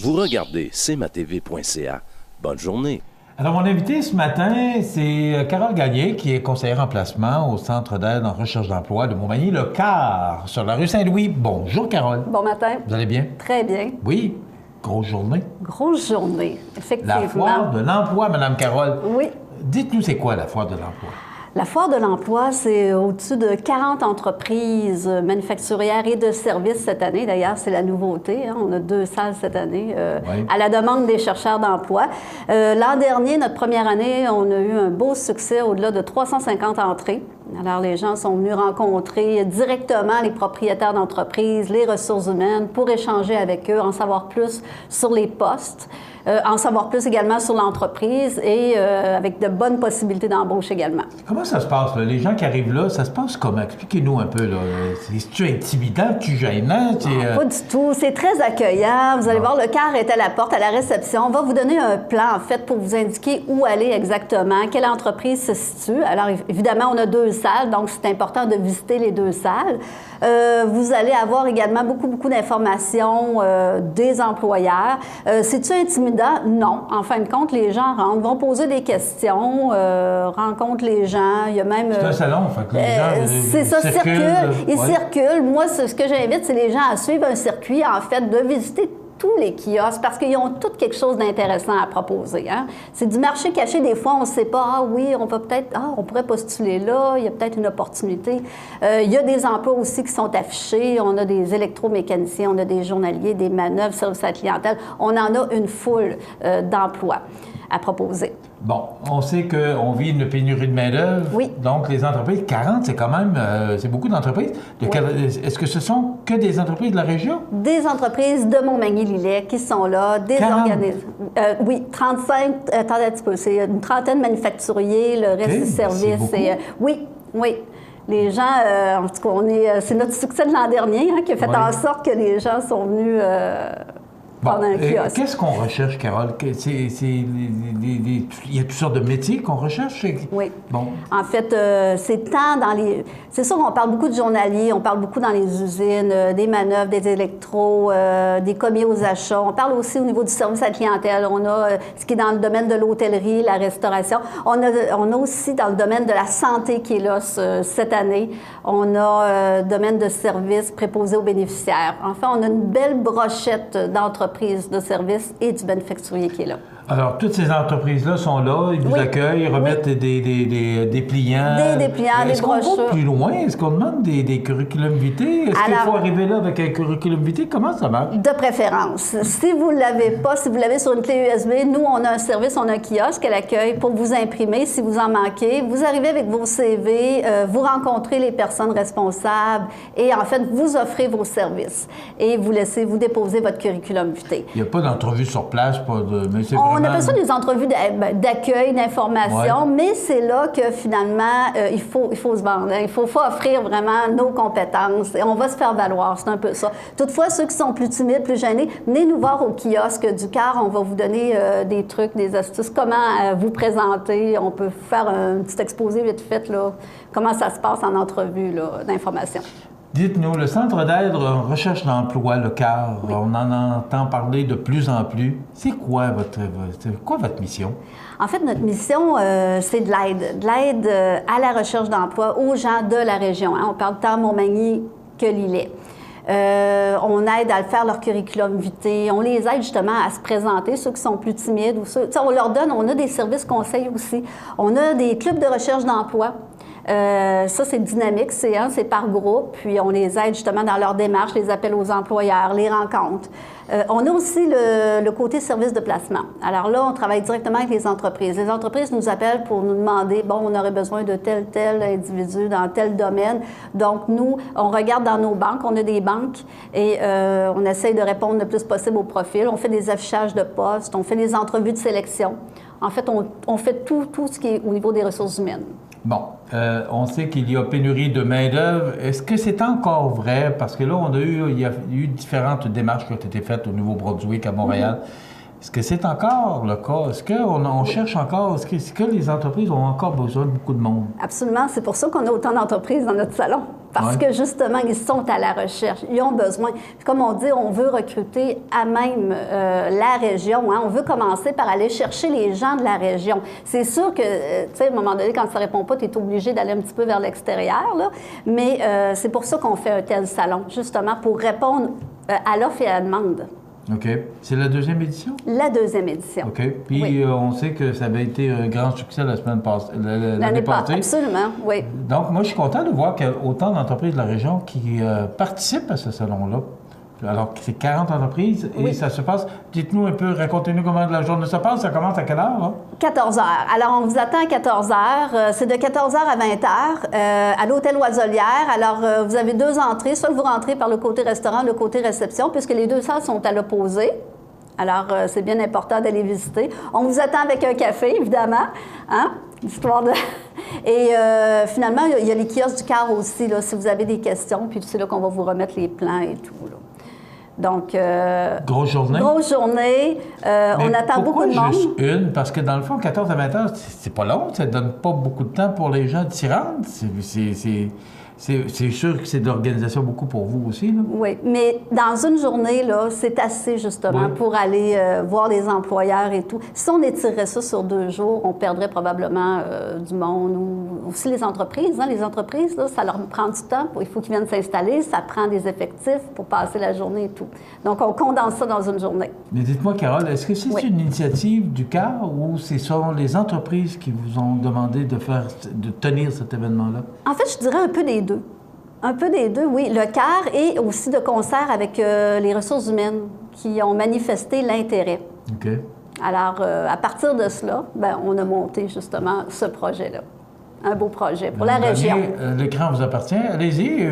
Vous regardez cmatv.ca. Bonne journée. Alors, mon invité ce matin, c'est Carole Gagné, qui est conseillère en placement au Centre d'aide en recherche d'emploi de Montmagny, le CAR, sur la rue Saint-Louis. Bonjour, Carole. Bon matin. Vous allez bien? Très bien. Oui. Grosse journée. Grosse journée, effectivement. La foire de l'emploi, Mme Carole. Oui. Dites-nous, c'est quoi la foire de l'emploi? La foire de l'emploi, c'est au-dessus de 40 entreprises manufacturières et de services cette année. D'ailleurs, c'est la nouveauté. Hein? On a 2 salles cette année oui. À la demande des chercheurs d'emploi. L'an dernier, notre première année, on a eu un beau succès au-delà de 350 entrées. Alors, les gens sont venus rencontrer directement les propriétaires d'entreprises, les ressources humaines, pour échanger avec eux, en savoir plus sur les postes, en savoir plus également sur l'entreprise et avec de bonnes possibilités d'embauche également. Comment ça se passe, là? Les gens qui arrivent là, ça se passe comment? Expliquez-nous un peu, là. C'est-tu intimidant? C'est-tu gênant? Pas du tout. C'est très accueillant. Vous allez voir, le CAR est à la porte, à la réception. On va vous donner un plan, en fait, pour vous indiquer où aller exactement, quelle entreprise se situe. Alors, évidemment, on a 2 salles, donc c'est important de visiter les 2 salles. Vous allez avoir également beaucoup d'informations des employeurs. C'est-tu intimidant? Non. En fin de compte, les gens rentrent, vont poser des questions, rencontrent les gens. Il y a même... C'est un salon, fait que les gens c'est ça, circulent. Ils ouais. circulent. Moi, ce que j'invite, c'est les gens à suivre un circuit, en fait, de visiter tous les kiosques, parce qu'ils ont tous quelque chose d'intéressant à proposer. Hein? C'est du marché caché. Des fois, on ne sait pas, ah oui, on va peut-être, on pourrait postuler là, il y a peut-être une opportunité. Il y a des emplois aussi qui sont affichés. On a des électromécaniciens, on a des journaliers, des manœuvres, services à la clientèle. On en a une foule d'emplois à proposer. Bon, on sait qu'on vit une pénurie de main-d'œuvre. Oui. Donc, les entreprises, 40, c'est quand même, c'est beaucoup d'entreprises. Oui. Est-ce que ce sont que des entreprises de la région? Des entreprises de Montmagny-Lillet qui sont là, des organismes. Oui, 35, attendez un petit peu, c'est une trentaine de manufacturiers, le reste du service. Oui. Les gens, en tout cas, c'est notre succès de l'an dernier qui a fait en sorte que les gens sont venus... Qu'est-ce qu'on recherche, Carole? Il y a toutes sortes de métiers qu'on recherche? Oui. Bon. En fait, c'est tant dans les... C'est sûr qu'on parle beaucoup de journaliers, on parle beaucoup dans les usines, des manœuvres, des électros, des commis aux achats. On parle aussi au niveau du service à la clientèle. On a ce qui est dans le domaine de l'hôtellerie, la restauration. On a aussi dans le domaine de la santé qui est là cette année. On a le domaine de services préposés aux bénéficiaires. Enfin, on a une belle brochette d'entreprises de services et du manufacturier qui est là. Alors, toutes ces entreprises-là sont là, ils vous accueillent, ils remettent des pliants. Des pliants, des brochures. Est-ce qu'on va plus loin? Est-ce qu'on demande des curriculum vitae? Est-ce qu'il faut arriver là avec un curriculum vitae? Comment ça marche? De préférence. Si vous ne l'avez pas, si vous l'avez sur une clé USB, nous, on a un service, on a un kiosque à l'accueil pour vous imprimer si vous en manquez. Vous arrivez avec vos CV, vous rencontrez les personnes responsables et, en fait, vous offrez vos services. Et vous laissez vous déposer votre curriculum vitae. Il n'y a pas d'entrevue sur place, mais c'est vraiment on appelle ça des entrevues d'accueil, d'information, mais c'est là que finalement, il faut se vendre. Hein. Il faut offrir vraiment nos compétences et on va se faire valoir. C'est un peu ça. Toutefois, ceux qui sont plus timides, plus gênés, venez nous voir au kiosque du CAR. On va vous donner des trucs, des astuces, comment vous présenter. On peut faire un petit exposé vite fait, là, comment ça se passe en entrevue d'information. Dites-nous, le Centre d'aide recherche d'emploi, le CAR, on en entend parler de plus en plus. C'est quoi votre mission? En fait, notre mission, c'est de l'aide à la recherche d'emploi aux gens de la région. Hein. On parle tant Montmagny que Lillet. On aide à faire leur curriculum vitae. On les aide justement à se présenter, ceux qui sont plus timides. Ou ceux, on leur donne, on a des services conseils aussi. On a des clubs de recherche d'emploi. Ça, c'est dynamique, c'est par groupe, puis on les aide justement dans leur démarche, les appels aux employeurs, les rencontres. On a aussi le côté service de placement. Alors là, on travaille directement avec les entreprises. Les entreprises nous appellent pour nous demander, bon, on aurait besoin de tel individu dans tel domaine. Donc, nous, on regarde dans nos banques, on a des banques, et on essaye de répondre le plus possible au profil. On fait des affichages de postes, on fait des entrevues de sélection. En fait, on fait tout ce qui est au niveau des ressources humaines. Bon, on sait qu'il y a pénurie de main-d'œuvre. Est-ce que c'est encore vrai? Parce que là, il y a eu différentes démarches qui ont été faites au Nouveau-Brunswick, à Montréal. Est-ce que c'est encore le cas? Est-ce qu'on cherche encore? Est-ce que les entreprises ont encore besoin de beaucoup de monde? Absolument. C'est pour ça qu'on a autant d'entreprises dans notre salon. Parce que justement, ils sont à la recherche. Ils ont besoin. Puis comme on dit, on veut recruter à même la région. Hein? On veut commencer par aller chercher les gens de la région. C'est sûr que, tu sais, à un moment donné, quand ça ne répond pas, tu es obligé d'aller un petit peu vers l'extérieur. Là. Mais c'est pour ça qu'on fait un tel salon, justement, pour répondre à l'offre et à la demande. OK. C'est la deuxième édition? La deuxième édition. OK. Puis on sait que ça avait été un grand succès l'année passée. Absolument, oui. Donc, moi, je suis content de voir qu'il y a autant d'entreprises de la région qui participent à ce salon-là. Alors, c'est 40 entreprises et ça se passe. Dites-nous un peu, racontez-nous comment la journée se passe. Ça commence à quelle heure, là? 14 heures. Alors, on vous attend à 14 heures. C'est de 14 heures à 20 heures à l'hôtel Oiselière. Alors, vous avez 2 entrées. Soit vous rentrez par le côté restaurant, le côté réception, puisque les 2 salles sont à l'opposé. Alors, c'est bien important d'aller visiter. On vous attend avec un café, évidemment, hein? Histoire de... Et finalement, il y a les kiosques du CAR aussi, là, si vous avez des questions. Puis c'est là qu'on va vous remettre les plans et tout, là. Donc, grosse journée. Grosse journée. On attend beaucoup de monde. Juste une? Parce que dans le fond, 14 à 20 heures, c'est pas long. Ça ne donne pas beaucoup de temps pour les gens de s'y rendre. C'est sûr que c'est de l'organisation beaucoup pour vous aussi, là. Oui, mais dans une journée, là, c'est assez justement pour aller voir les employeurs et tout. Si on étirerait ça sur 2 jours, on perdrait probablement du monde ou aussi les entreprises. Hein. Les entreprises, là, ça leur prend du temps. Il faut qu'ils viennent s'installer. Ça prend des effectifs pour passer la journée et tout. Donc, on condense ça dans une journée. Mais dites-moi, Carole, est-ce que c'est une initiative du CAR ou ce sont les entreprises qui vous ont demandé de tenir cet événement-là? En fait, je dirais un peu des deux. Un peu des deux, oui. Le CAR et aussi de concert avec les ressources humaines qui ont manifesté l'intérêt. OK. Alors, à partir de cela, on a monté justement ce projet-là. Un beau projet pour la région. L'écran vous appartient. Allez-y.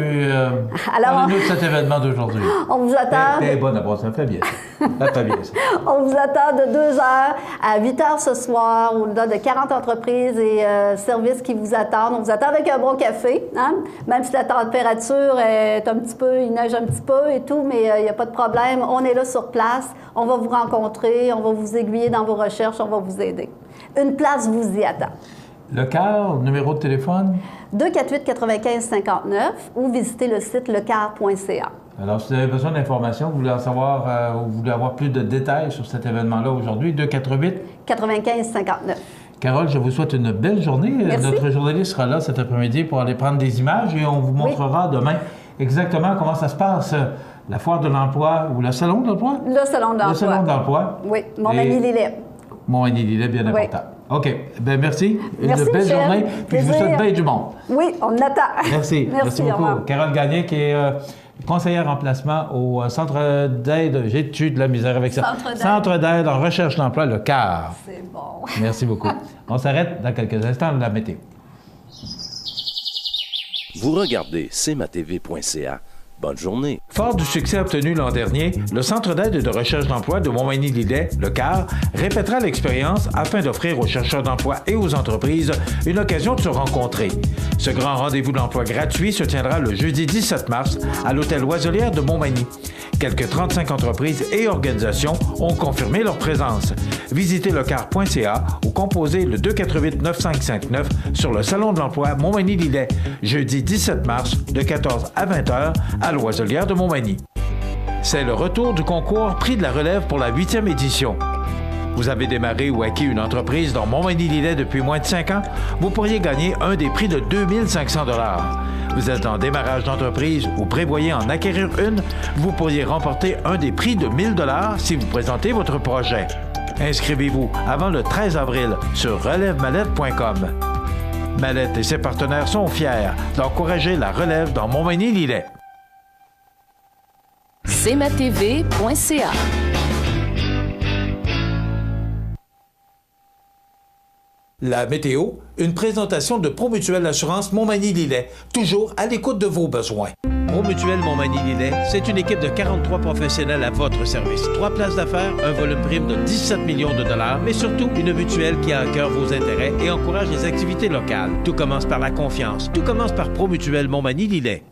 Parlez-nous de cet événement d'aujourd'hui. On vous attend. Elle est bonne à voir, ça fait bien. Ça fait bien, ça. On vous attend de 2h à 8h ce soir, au-delà de 40 entreprises et services qui vous attendent. On vous attend avec un bon café, hein? Même si la température est un petit peu, il neige un petit peu et tout, mais il n'y a pas de problème. On est là sur place. On va vous rencontrer, on va vous aiguiller dans vos recherches, on va vous aider. Une place vous y attend. Le CAR, numéro de téléphone? 248-95-59 ou visitez le site lecar.ca. Alors, si vous avez besoin d'informations, vous voulez en savoir, vous voulez avoir plus de détails sur cet événement-là aujourd'hui, 248-95-59. Carole, je vous souhaite une belle journée. Merci. Notre journaliste sera là cet après-midi pour aller prendre des images et on vous montrera demain exactement comment ça se passe, la foire de l'emploi ou le salon de l'emploi? Le salon de l'emploi. Le salon de l'emploi. Oui, Montmagny-Lillet. Montmagny-Lillet, bien important. OK. Bien, merci. Merci, une belle Michel. journée. Puis je vous souhaite bien du monde. Oui, on attend. Merci. Merci beaucoup. Carole Gagné, qui est conseillère en placement au Centre d'aide. J'ai-tu de la misère avec ça? Centre d'aide en recherche d'emploi, le CAR. C'est bon. Merci beaucoup. On s'arrête dans quelques instants de la météo. Vous regardez cmatv.ca, Bonne journée. Fort du succès obtenu l'an dernier, le Centre d'aide et de recherche d'emploi de Montmagny-Lillet, le CAR, répétera l'expérience afin d'offrir aux chercheurs d'emploi et aux entreprises une occasion de se rencontrer. Ce grand rendez-vous d'emploi gratuit se tiendra le jeudi 17 mars à l'hôtel Loiselière de Montmagny. Quelques 35 entreprises et organisations ont confirmé leur présence. Visitez lecar.ca ou composez le 248-9559 sur le Salon de l'emploi Montmagny-Lillet, jeudi 17 mars de 14 à 20 h à Loiselière de Montmagny. C'est le retour du concours Prix de la relève pour la 8e édition. Vous avez démarré ou acquis une entreprise dans Montmagny-Lillet depuis moins de 5 ans? Vous pourriez gagner un des prix de 2500 $. Vous êtes en démarrage d'entreprise ou prévoyez en acquérir une? Vous pourriez remporter un des prix de 1000 $ si vous présentez votre projet. Inscrivez-vous avant le 13 avril sur relèvemallette.com. Mallette et ses partenaires sont fiers d'encourager la relève dans Montmagny-Lillet. cmatv.ca. La météo, une présentation de Promutuelle Assurance Montmagny-Lillet, toujours à l'écoute de vos besoins. Promutuelle Montmagny-Lillet, c'est une équipe de 43 professionnels à votre service. 3 places d'affaires, un volume prime de 17 millions de $, mais surtout une mutuelle qui a à cœur vos intérêts et encourage les activités locales. Tout commence par la confiance. Tout commence par Promutuelle Montmagny-Lillet.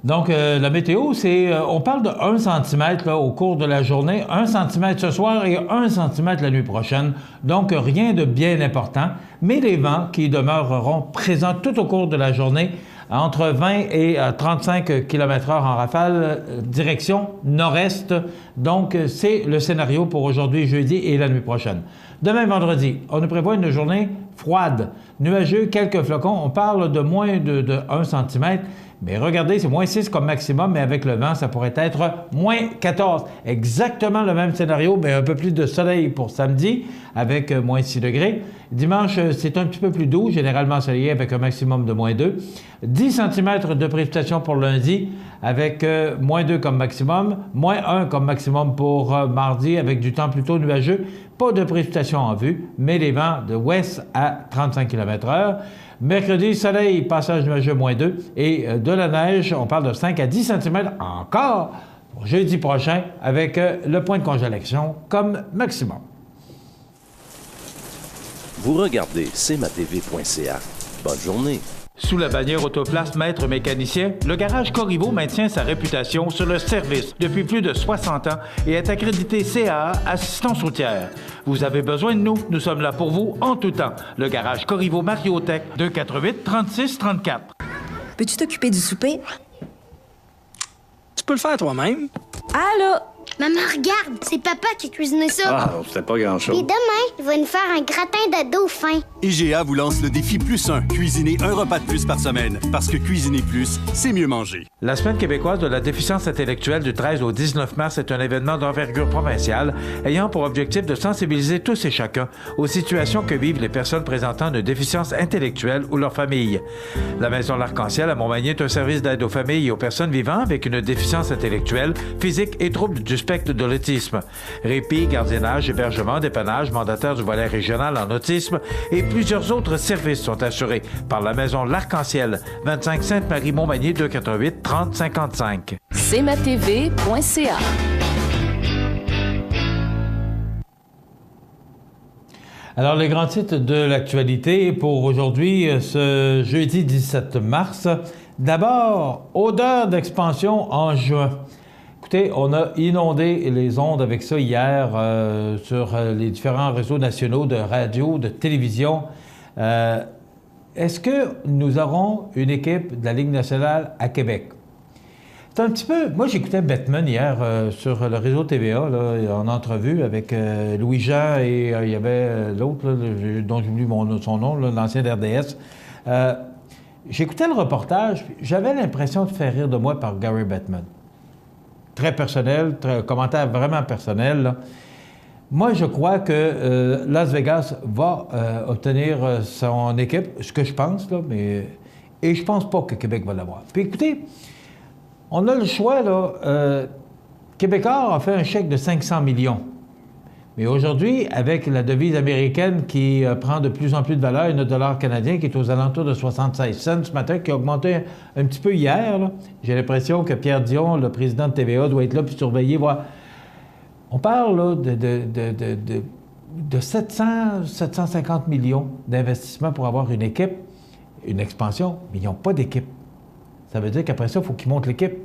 Donc, la météo, c'est... on parle de 1 cm là, au cours de la journée, 1 cm ce soir et 1 cm la nuit prochaine. Donc, rien de bien important. Mais les vents qui demeureront présents tout au cours de la journée, entre 20 et 35 km/h en rafale, direction nord-est. Donc, c'est le scénario pour aujourd'hui, jeudi et la nuit prochaine. Demain, vendredi, on nous prévoit une journée froide, nuageux, quelques flocons. On parle de moins de 1 cm. Mais regardez, c'est moins 6 comme maximum, mais avec le vent, ça pourrait être moins 14. Exactement le même scénario, mais un peu plus de soleil pour samedi, avec moins 6 degrés. Dimanche, c'est un petit peu plus doux, généralement ensoleillé avec un maximum de moins 2. 10 cm de précipitation pour lundi, avec moins 2 comme maximum, moins 1 comme maximum pour mardi, avec du temps plutôt nuageux. Pas de précipitation en vue, mais les vents de ouest à 35 km/h. Mercredi, soleil, passage nuageux, moins 2. Et de la neige, on parle de 5 à 10 cm encore pour jeudi prochain, avec le point de congélation comme maximum. Vous regardez cmatv.ca. Bonne journée. Sous la bannière Autoplace Maître Mécanicien, le garage Corriveau maintient sa réputation sur le service depuis plus de 60 ans et est accrédité CAA Assistance routière. Vous avez besoin de nous, nous sommes là pour vous en tout temps. Le garage Corriveau Mariotech, 248-3634. Peux-tu t'occuper du souper? Tu peux le faire toi-même. Allô? Maman, regarde, c'est papa qui a cuisiné ça. Ah, c'était pas grand-chose. Et demain, il va nous faire un gratin de dauphin. IGA vous lance le défi +1. Cuisiner un repas de plus par semaine. Parce que cuisiner plus, c'est mieux manger. La Semaine québécoise de la déficience intellectuelle du 13 au 19 mars est un événement d'envergure provinciale ayant pour objectif de sensibiliser tous et chacun aux situations que vivent les personnes présentant une déficience intellectuelle ou leurs familles. La Maison L'Arc-en-Ciel à Montmagny est un service d'aide aux familles et aux personnes vivant avec une déficience intellectuelle, physique et troubles du spectre de l'autisme. Répit, gardiennage, hébergement, dépannage, mandataire du volet régional en autisme et plusieurs autres services sont assurés par la Maison L'Arc-en-Ciel, 25 Sainte-Marie-Montmagny, 248-3055. cmatv.ca. Alors, les grands titres de l'actualité pour aujourd'hui, ce jeudi 17 mars. D'abord, odeur d'expansion en juin. Écoutez, on a inondé les ondes avec ça hier sur les différents réseaux nationaux de radio, de télévision. Est-ce que nous aurons une équipe de la Ligue nationale à Québec? C'est un petit peu... Moi, j'écoutais Bettman hier sur le réseau TVA, là, en entrevue avec Louis-Jean et il y avait l'autre, dont j'oublie son nom, l'ancien d'RDS. J'écoutais le reportage, j'avais l'impression de faire rire de moi par Gary Bettman. Très personnel, commentaire vraiment personnel, là. Moi, je crois que Las Vegas va obtenir son équipe, ce que je pense, là, mais... Et je pense pas que Québec va l'avoir. Puis écoutez, on a le choix, là. Québécois a fait un chèque de 500 millions Mais aujourd'hui, avec la devise américaine qui prend de plus en plus de valeur et notre dollar canadien qui est aux alentours de 76 cents ce matin, qui a augmenté un petit peu hier, là, j'ai l'impression que Pierre Dion, le président de TVA, doit être là puis surveiller, voir. On parle là, de 750 millions d'investissements pour avoir une équipe, une expansion, mais ils n'ont pas d'équipe. Ça veut dire qu'après ça, il faut qu'ils montent l'équipe.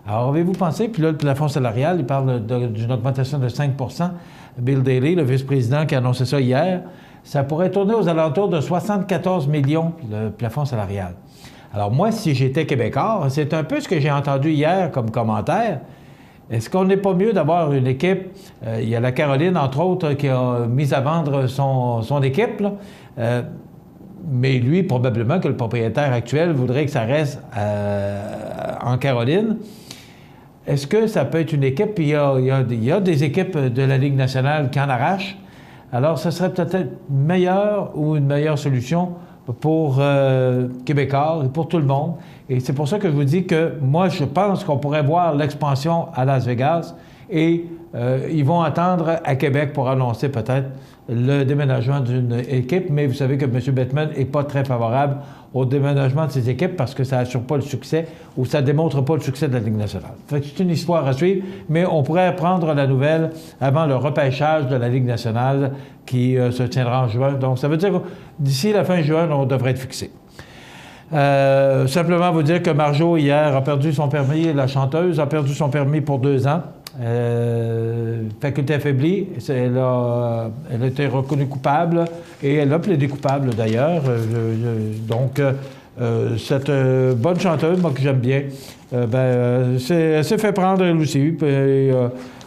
Alors, avez-vous pensé, puis là, le plafond salarial, il parle d'une augmentation de 5 Bill Daley, le vice-président qui a annoncé ça hier, ça pourrait tourner aux alentours de 74 millions, le plafond salarial. Alors moi, si j'étais Québécois, c'est un peu ce que j'ai entendu hier comme commentaire. Est-ce qu'on n'est pas mieux d'avoir une équipe? Il y a la Caroline, entre autres, qui a mis à vendre son équipe, là. Mais lui, probablement que le propriétaire actuel voudrait que ça reste en Caroline. Est-ce que ça peut être une équipe? Il y a des équipes de la Ligue nationale qui en arrachent. Alors, ce serait peut-être une meilleure solution pour Québécois et pour tout le monde. Et c'est pour ça que je vous dis que moi, je pense qu'on pourrait voir l'expansion à Las Vegas et ils vont attendre à Québec pour annoncer peut-être le déménagement d'une équipe, mais vous savez que M. Bettman n'est pas très favorable au déménagement de ses équipes parce que ça n'assure pas le succès ou ça ne démontre pas le succès de la Ligue nationale. Fait que c'est une histoire à suivre, mais on pourrait prendre la nouvelle avant le repêchage de la Ligue nationale qui se tiendra en juin. Donc, ça veut dire que d'ici la fin juin, on devrait être fixé. Simplement vous dire que Marjo, hier, a perdu son permis, la chanteuse a perdu son permis pour 2 ans. Faculté affaiblie, elle a été reconnue coupable et elle a plaidé coupable d'ailleurs. Donc, cette bonne chanteuse, moi que j'aime bien, elle s'est fait prendre elle aussi.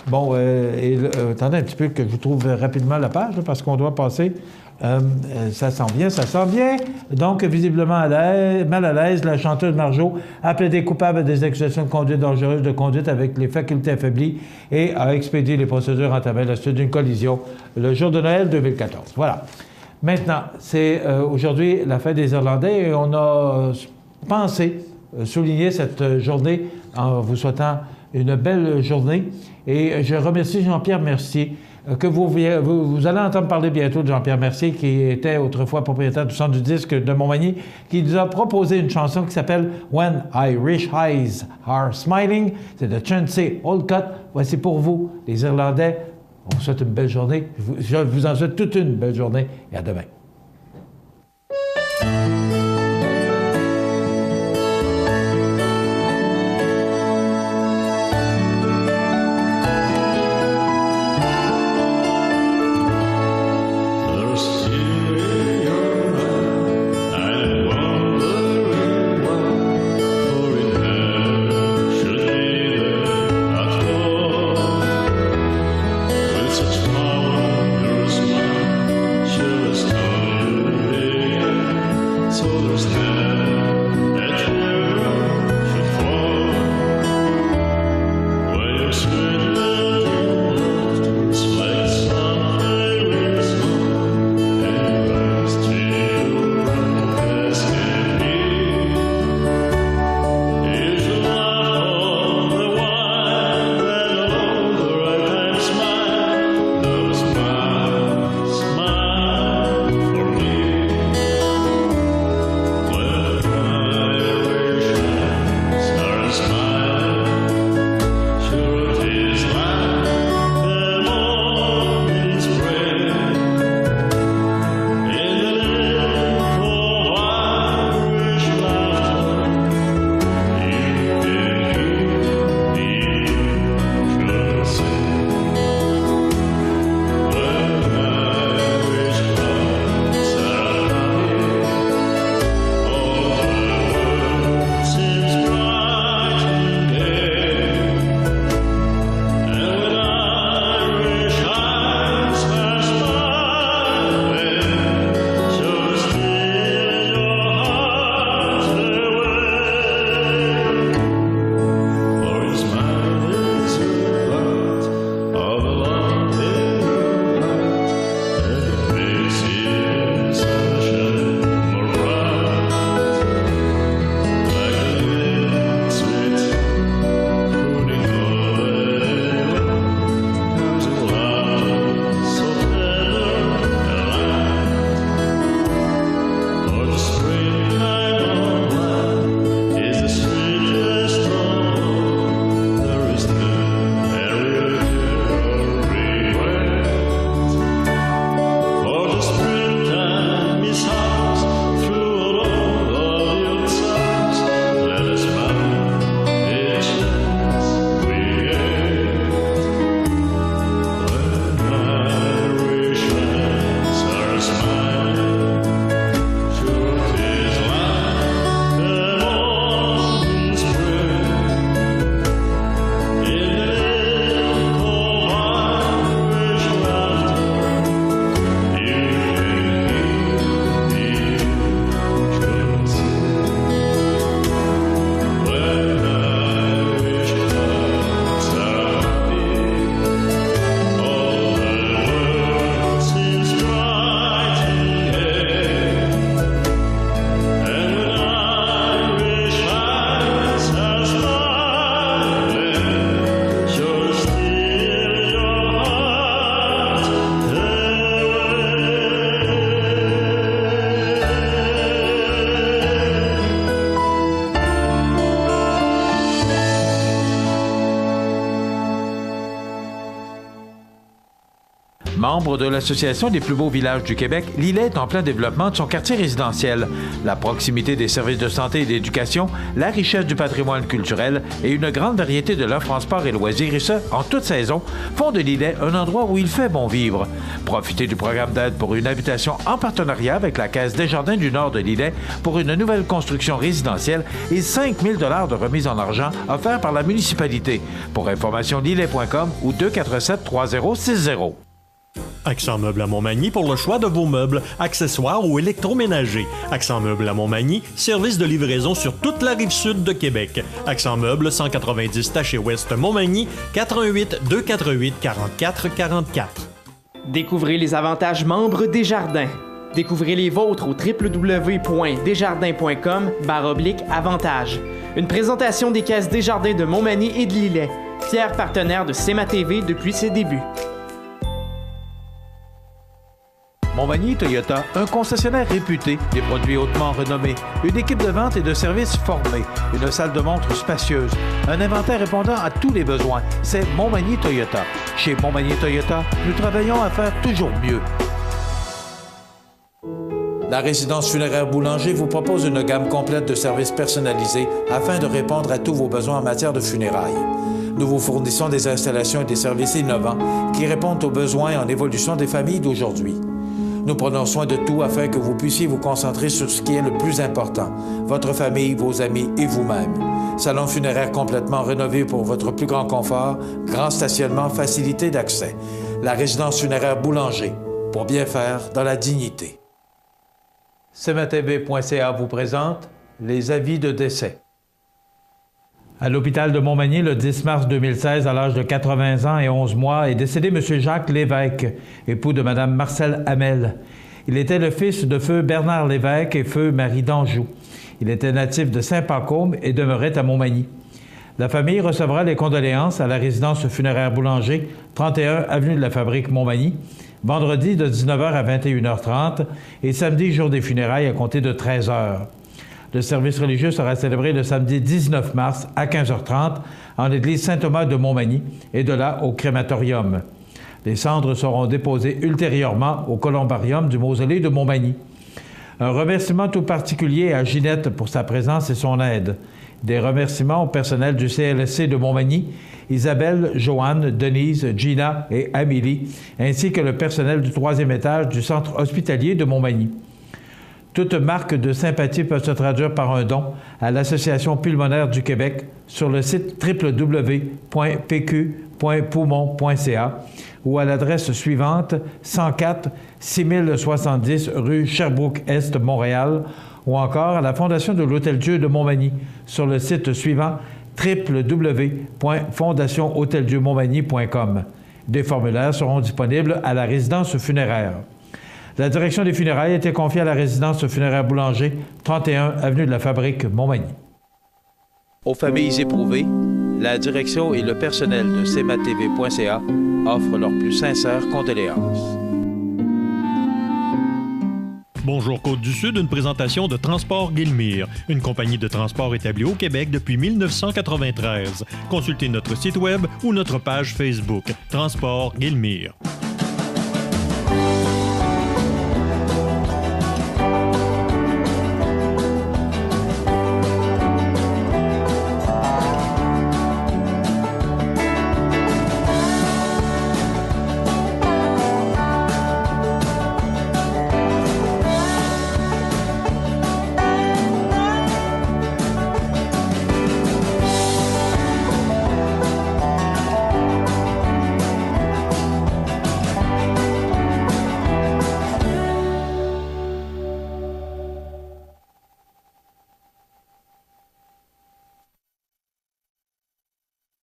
Attendez un petit peu que je trouve rapidement la page là, parce qu'on doit passer. Ça s'en vient. Donc, visiblement mal à l'aise, la chanteuse Marjo a plaidé coupable à des accusations de conduite dangereuse, de conduite avec les facultés affaiblies et a expédié les procédures entamées à la suite d'une collision le jour de Noël 2014. Voilà. Maintenant, c'est aujourd'hui la fête des Irlandais et on a pensé souligner cette journée en vous souhaitant une belle journée. Et je remercie Jean-Pierre Mercier, que vous allez entendre parler bientôt de Jean-Pierre Mercier, qui était autrefois propriétaire du Centre du disque de Montmagny, qui nous a proposé une chanson qui s'appelle « When Irish Eyes Are Smiling ». C'est de Chauncey Olcott. Voici pour vous, les Irlandais. On vous souhaite une belle journée. Je vous en souhaite toute une belle journée et à demain. Membre de l'Association des plus beaux villages du Québec, Lillet est en plein développement de son quartier résidentiel. La proximité des services de santé et d'éducation, la richesse du patrimoine culturel et une grande variété de l'offre en sport et loisirs, et ce, en toute saison, font de Lillet un endroit où il fait bon vivre. Profitez du programme d'aide pour une habitation en partenariat avec la Caisse Desjardins du Nord de Lillet pour une nouvelle construction résidentielle et 5 000 $ de remise en argent offerts par la municipalité. Pour information, lillet.com ou 247-3060. Accent Meubles à Montmagny pour le choix de vos meubles, accessoires ou électroménagers. Accent Meubles à Montmagny, service de livraison sur toute la rive sud de Québec. Accent Meubles, 190 Taché Ouest Montmagny, 418 248 44 44. Découvrez les avantages membres Desjardins. Découvrez les vôtres au www.desjardins.com/avantages. Une présentation des caisses Desjardins de Montmagny et de Lillet, fiers partenaires de CMA-TV depuis ses débuts. Montmagny Toyota, un concessionnaire réputé, des produits hautement renommés, une équipe de vente et de services formée, une salle de montre spacieuse, un inventaire répondant à tous les besoins. C'est Montmagny Toyota. Chez Montmagny Toyota, nous travaillons à faire toujours mieux. La résidence funéraire Boulanger vous propose une gamme complète de services personnalisés afin de répondre à tous vos besoins en matière de funérailles. Nous vous fournissons des installations et des services innovants qui répondent aux besoins en évolution des familles d'aujourd'hui. Nous prenons soin de tout afin que vous puissiez vous concentrer sur ce qui est le plus important, votre famille, vos amis et vous-même. Salon funéraire complètement rénové pour votre plus grand confort, grand stationnement, facilité d'accès. La résidence funéraire Boulanger, pour bien faire dans la dignité. CMATV.ca vous présente les avis de décès. À l'hôpital de Montmagny, le 10 mars 2016, à l'âge de 80 ans et 11 mois, est décédé M. Jacques Lévesque, époux de Mme Marcelle Hamel. Il était le fils de feu Bernard Lévesque et feu Marie d'Anjou. Il était natif de Saint-Pacôme et demeurait à Montmagny. La famille recevra les condoléances à la résidence funéraire Boulanger, 31 avenue de la Fabrique Montmagny, vendredi de 19h à 21h30 et samedi, jour des funérailles, à compter de 13h. Le service religieux sera célébré le samedi 19 mars à 15h30 en l'église Saint-Thomas de Montmagny et de là au crématorium. Les cendres seront déposées ultérieurement au columbarium du mausolée de Montmagny. Un remerciement tout particulier à Ginette pour sa présence et son aide. Des remerciements au personnel du CLSC de Montmagny, Isabelle, Joanne, Denise, Gina et Amélie, ainsi que le personnel du 3e étage du centre hospitalier de Montmagny. Toute marque de sympathie peut se traduire par un don à l'Association pulmonaire du Québec sur le site www.pq.poumon.ca ou à l'adresse suivante 104 6070 rue Sherbrooke-Est, Montréal, ou encore à la Fondation de l'Hôtel-Dieu de Montmagny sur le site suivant www.fondationhoteldieumontmagny.com. Des formulaires seront disponibles à la résidence funéraire. La direction des funérailles a été confiée à la résidence funéraire Boulanger, 31 avenue de la Fabrique, Montmagny. Aux familles éprouvées, la direction et le personnel de CMATV.ca offrent leurs plus sincères condoléances. Bonjour Côte-du-Sud, une présentation de Transport Guillemire, une compagnie de transport établie au Québec depuis 1993. Consultez notre site web ou notre page Facebook, Transport Guillemire.